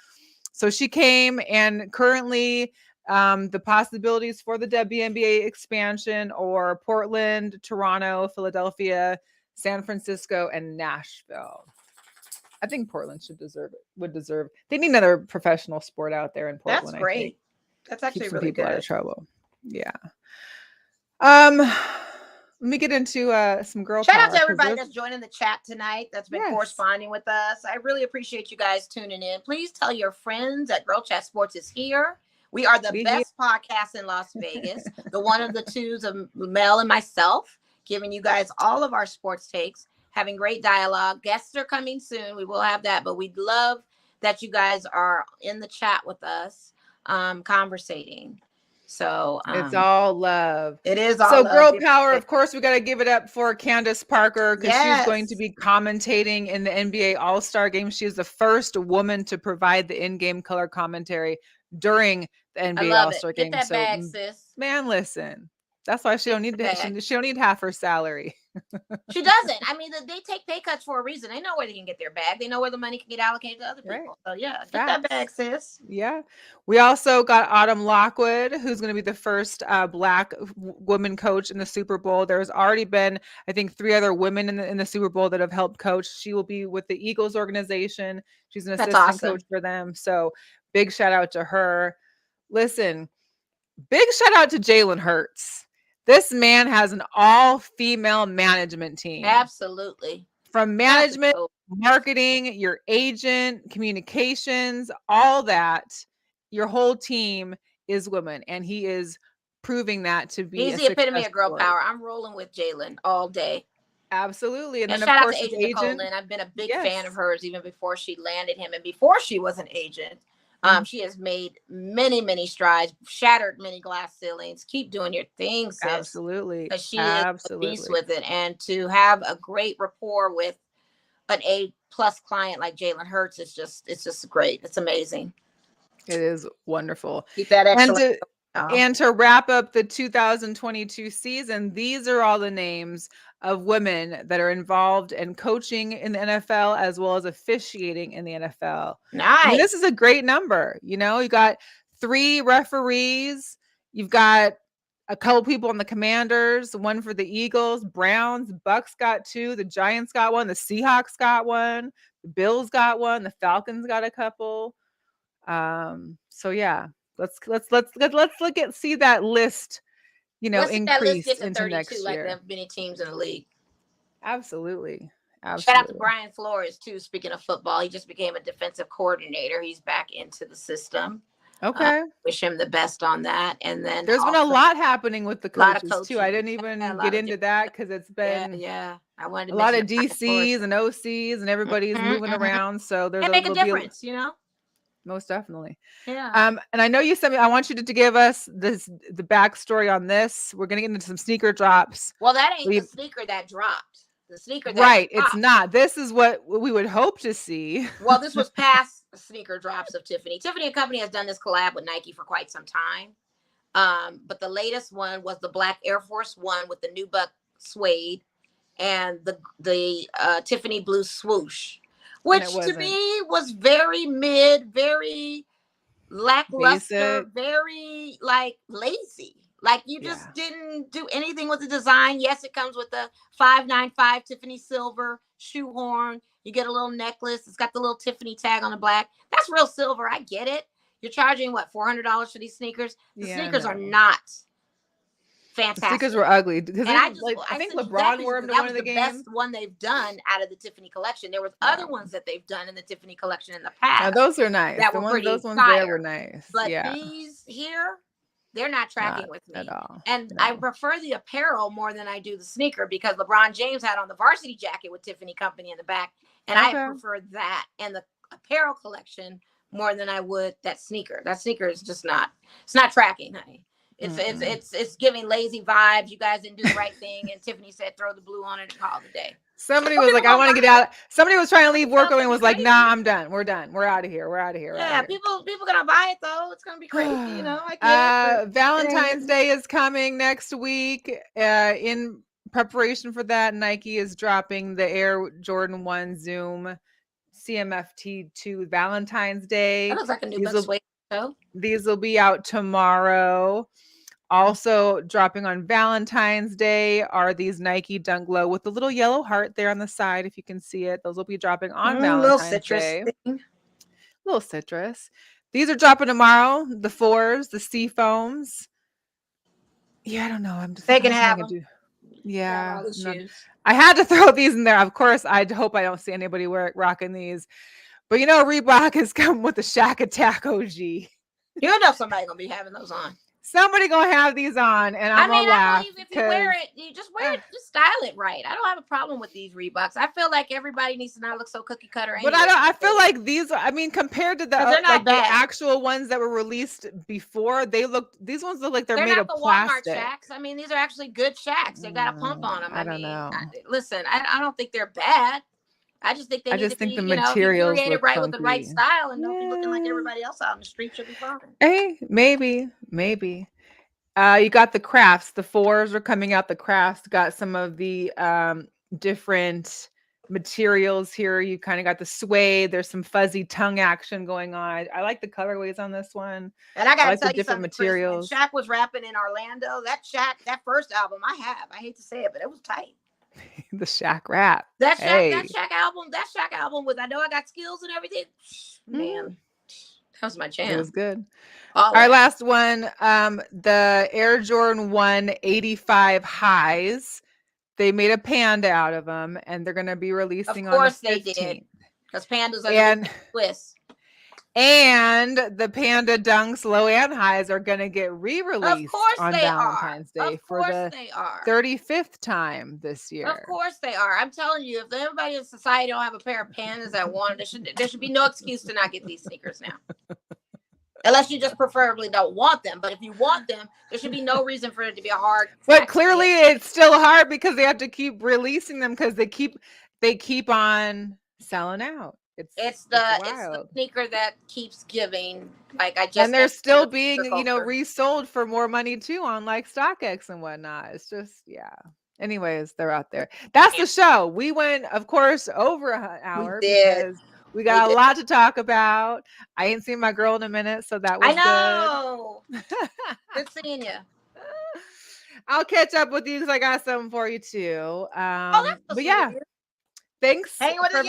A: So she came, and currently the possibilities for the WNBA expansion or Portland, Toronto, Philadelphia, San Francisco, and Nashville. I think Portland would deserve. They need another professional sport out there in Portland.
B: That's great. That's actually really good.
A: Out of trouble. Yeah. Let me get into some girl
B: Shout
A: power,
B: out to everybody that's joining the chat tonight, that's been corresponding with us. I really appreciate you guys tuning in. Please tell your friends that Girl Chat Sports is here. We are the best podcast in Las Vegas. The one of the twos of Mel and myself, giving you guys all of our sports takes, having great dialogue. Guests are coming soon. We will have that, but we'd love that you guys are in the chat with us, conversating. So
A: it's all love.
B: It is all
A: so
B: love.
A: Girl power. Of course, we got to give it up for Candace Parker, because she's going to be commentating in the NBA All-Star game. She is the first woman to provide the in-game color commentary during the NBA All-Star game.
B: Get that bag, sis.
A: Man, listen. That's why she don't need she don't need half her salary.
B: She doesn't. I mean, they take pay cuts for a reason. They know where they can get their bag. They know where the money can get allocated to other people. So yeah, get that bag, sis.
A: Yeah. We also got Autumn Lockwood, who's going to be the first Black woman coach in the Super Bowl. There's already been, I think, 3 other women in the Super Bowl that have helped coach. She will be with the Eagles organization. She's an assistant coach for them. So big shout out to her. Listen, big shout out to Jalen Hurts. This man has an all-female management team.
B: Absolutely.
A: From management, marketing, your agent, communications, all that, your whole team is women. And he is proving that to be
B: He's the epitome of girl power. I'm rolling with Jalen all day.
A: Absolutely.
B: And then, shout out to Agent Nicole Lynn. I've been a big fan of hers even before she landed him and before she was an agent. She has made many, many strides, shattered many glass ceilings. Keep doing your thing, sis.
A: Absolutely.
B: Because she is a beast with it. And to have a great rapport with an A+ client like Jalen Hurts it's just great. It's amazing.
A: It is wonderful.
B: Keep that excellent.
A: And to wrap up the 2022 season, these are all the names of women that are involved in coaching in the NFL as well as officiating in the NFL.
B: Nice.
A: I mean, this is a great number. You got 3 referees. You've got a couple people on the Commanders, 1 for the Eagles, Browns, Bucks got 2, the Giants got 1, the Seahawks got 1, the Bills got 1, the Falcons got a couple. So yeah. Let's see that list, increase into next year.
B: Like there have many teams in the league.
A: Absolutely.
B: Shout out to Brian Flores too. Speaking of football, he just became a defensive coordinator. He's back into the system.
A: Okay.
B: Wish him the best on that. And then
A: there's been a lot happening with the coaches too. I didn't even get into that because it's been
B: I wanted
A: a lot of DCs and OCs and everybody's moving around. So there's
B: make a difference,
A: Most definitely.
B: Yeah.
A: And I know you sent me, I want you to give us the backstory on this. We're going to get into some sneaker drops.
B: Well, that ain't the sneaker that dropped. The sneaker that
A: dropped.
B: It's
A: not. This is what we would hope to see.
B: Well, this was past sneaker drops of Tiffany. Tiffany & Company has done this collab with Nike for quite some time. But the latest one was the black Air Force One with the nubuck suede and the Tiffany blue swoosh. Which to me was very mid, very lackluster, very lazy. Like you just didn't do anything with the design. Yes, it comes with the 595 Tiffany silver shoehorn. You get a little necklace. It's got the little Tiffany tag on the black. That's real silver. I get it. You're charging what, $400 for these sneakers? The sneakers are not fantastic.
A: The sneakers were ugly.
B: And I
A: think
B: think
A: LeBron wore them to one of the games.
B: best one they've done out of the Tiffany collection. There was other ones that they've done in the Tiffany collection in the past.
A: Now those are nice. Those ones there were nice.
B: But these here, they're not tracking with me at all. And I prefer the apparel more than I do the sneaker because LeBron James had on the varsity jacket with Tiffany Company in the back. And I prefer that and the apparel collection more than I would that sneaker. That sneaker is just it's not tracking, honey. It's giving lazy vibes. You guys didn't do the right thing. And Tiffany said, throw the blue on it and call it a day.
A: Somebody was like, I want to get out. Somebody was trying to leave work and was like, nah, I'm done. We're done. We're out of here. We're out of here.
B: Yeah, people gonna buy it though. It's gonna be crazy, you know. I get it.
A: Valentine's Day is coming next week. In preparation for that, Nike is dropping the Air Jordan 1 Zoom CMFT 2 Valentine's Day.
B: That looks like a new suede show.
A: These will be out tomorrow. Also dropping on Valentine's Day are these Nike Dunk Low with the little yellow heart there on the side, if you can see it. Those will be dropping on Valentine's Day. Little citrus. These are dropping tomorrow. The 4s, the sea foams. Yeah, I don't know. I'm just
B: they can have them.
A: Yeah, I had to throw these in there. Of course, I hope I don't see anybody rocking these. But you know, Reebok has come with the Shaq Attack OG.
B: You know somebody gonna be having those on.
A: Somebody gonna have these on, and I'm gonna laugh.
B: If you wear it, you just wear it, just style it right. I don't have a problem with these Reeboks. I feel like everybody needs to not look so cookie cutter.
A: But I feel like these. I mean, compared to the actual ones that were released before, these ones look like they're made of plastic.
B: They're not the Walmart Shaqs. I mean, these are actually good Shaqs. They got a pump on them.
A: I don't know.
B: Listen, I don't think they're bad. I just think
A: the materials
B: created right with the right style and don't be looking like everybody else out on the street should be fine.
A: Hey, maybe. You got the crafts. The 4s are coming out. The crafts got some of the different materials here. You kind of got the suede. There's some fuzzy tongue action going on. I like the colorways on this one.
B: And I gotta
A: like
B: tell
A: the
B: you
A: different materials.
B: Shaq was rapping in Orlando. That first album I hate to say it, but it was tight.
A: The Shaq rap.
B: That Shaq album was I Know I Got Skills and everything. Man, that was my jam.
A: It was good. All right, last one. The Air Jordan 1 85 highs. They made a panda out of them, and they're going to be releasing on the 15th. Of course they did,
B: because pandas are the twist.
A: And the Panda Dunks low and highs are going to get re-released on Valentine's Day for the 35th time this year.
B: Of course they are. I'm telling you, if everybody in society don't have a pair of pandas that want it, there should be no excuse to not get these sneakers now. Unless you just preferably don't want them. But if you want them, there should be no reason for it to be a hard.
A: But clearly it's still hard because they have to keep releasing them because they keep on selling out.
B: It's the sneaker that keeps giving.
A: And they're still being, resold for more money too on like StockX and whatnot. It's just, Anyways, they're out there. That's the show. We went, of course, over an hour because we got a lot to talk about. I ain't seen my girl in a minute, so that was
B: good. Good seeing you.
A: I'll catch up with you because I got something for you too. But yeah. Thanks.
B: Hanging with the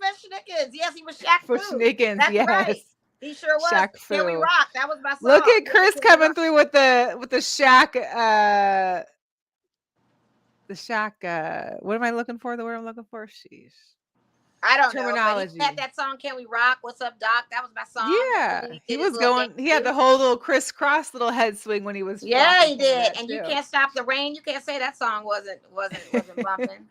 B: fish Schnickens. Yes, he was Shaq
A: for Schnickens. That's right.
B: He sure was.
A: Shaq
B: Can we rock? That was my song.
A: Look at Chris coming through with the Shaq. The Shaq. What am I looking for? The word I'm looking for? Sheesh.
B: I don't
A: terminology.
B: know. He had that song, Can We Rock? What's Up, Doc? That was my song.
A: Yeah. He was going, he had the whole little crisscross little head swing when he was.
B: Yeah, he did. And You Can't Stop the Rain. You can't say that song wasn't bumping.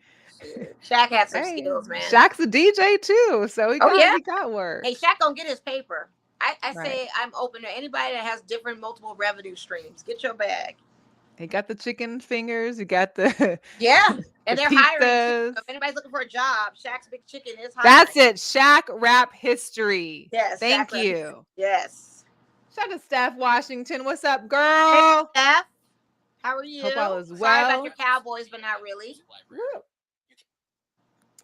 B: Shaq had some skills, man.
A: Shaq's a DJ too, so he got work.
B: Hey, Shaq gonna get his paper. I say I'm open to anybody that has different multiple revenue streams. Get your bag.
A: He got the chicken fingers. You got the
B: and they're hiring. If anybody's looking for a job, Shaq's Big Chicken is hiring.
A: That's it. Shaq rap history.
B: Yes.
A: Thank you.
B: Yes.
A: Shout out to Steph Washington. What's up, girl?
B: Hey, Steph. How are you?
A: Hope all is well.
B: Sorry about your Cowboys, but not really.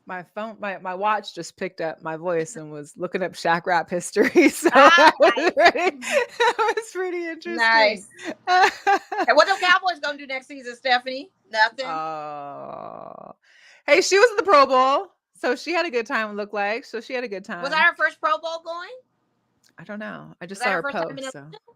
A: My phone, my watch just picked up my voice and was looking up Shaq rap history. So that was pretty interesting.
B: Nice. And what the Cowboys gonna do next season, Stephanie? Nothing.
A: Oh, hey, she was in the Pro Bowl, so she had a good time. It looked like so she had a good time.
B: Was that her first Pro Bowl going?
A: I don't know. I just
B: Was
A: saw
B: that
A: her
B: her first time in
A: post.
B: the-
A: So.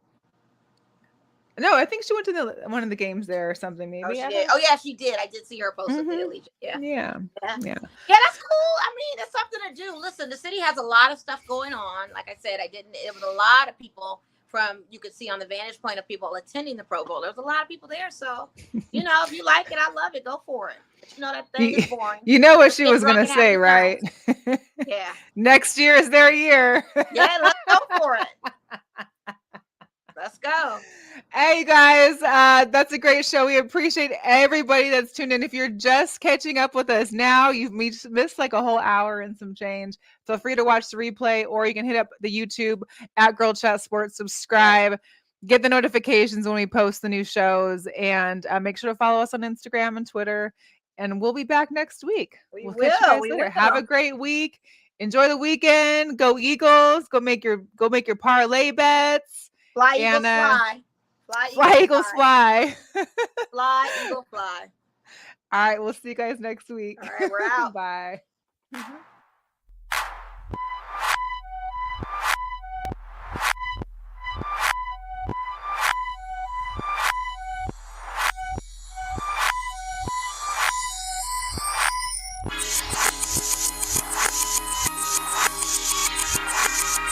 A: No, I think she went to one of the games there or something. Maybe.
B: Oh, she did. Oh, yeah, she did. I did see her post at the Allegiant. Yeah.
A: Yeah.
B: Yeah.
A: Yeah.
B: Yeah, that's cool. I mean, it's something to do. Listen, the city has a lot of stuff going on. Like I said, it was a lot of people you could see on the vantage point of people attending the Pro Bowl. There was a lot of people there. So, you know, if you like it, I love it. Go for it. But you know, that thing is boring.
A: You know what
B: Just
A: she
B: get
A: was
B: drunk
A: going to
B: and have
A: say,
B: a good
A: right?
B: time. Yeah.
A: Next year is their year.
B: Yeah, let's go for it. Let's go.
A: Hey guys, that's a great show. We appreciate everybody that's tuned in. If you're just catching up with us now, you've missed like a whole hour and some change. Feel free to watch the replay, or you can hit up the YouTube at GirlChatSports, subscribe, get the notifications when we post the new shows, and make sure to follow us on Instagram and Twitter. And we'll be back next week. We'll catch you guys later. Have a great week. Enjoy the weekend. Go Eagles. Go make your parlay bets.
B: Fly Eagles fly.
A: Fly Eagles fly.
B: Fly Eagle fly.
A: All right, we'll see you guys next week.
B: All right, we're out.
A: Bye.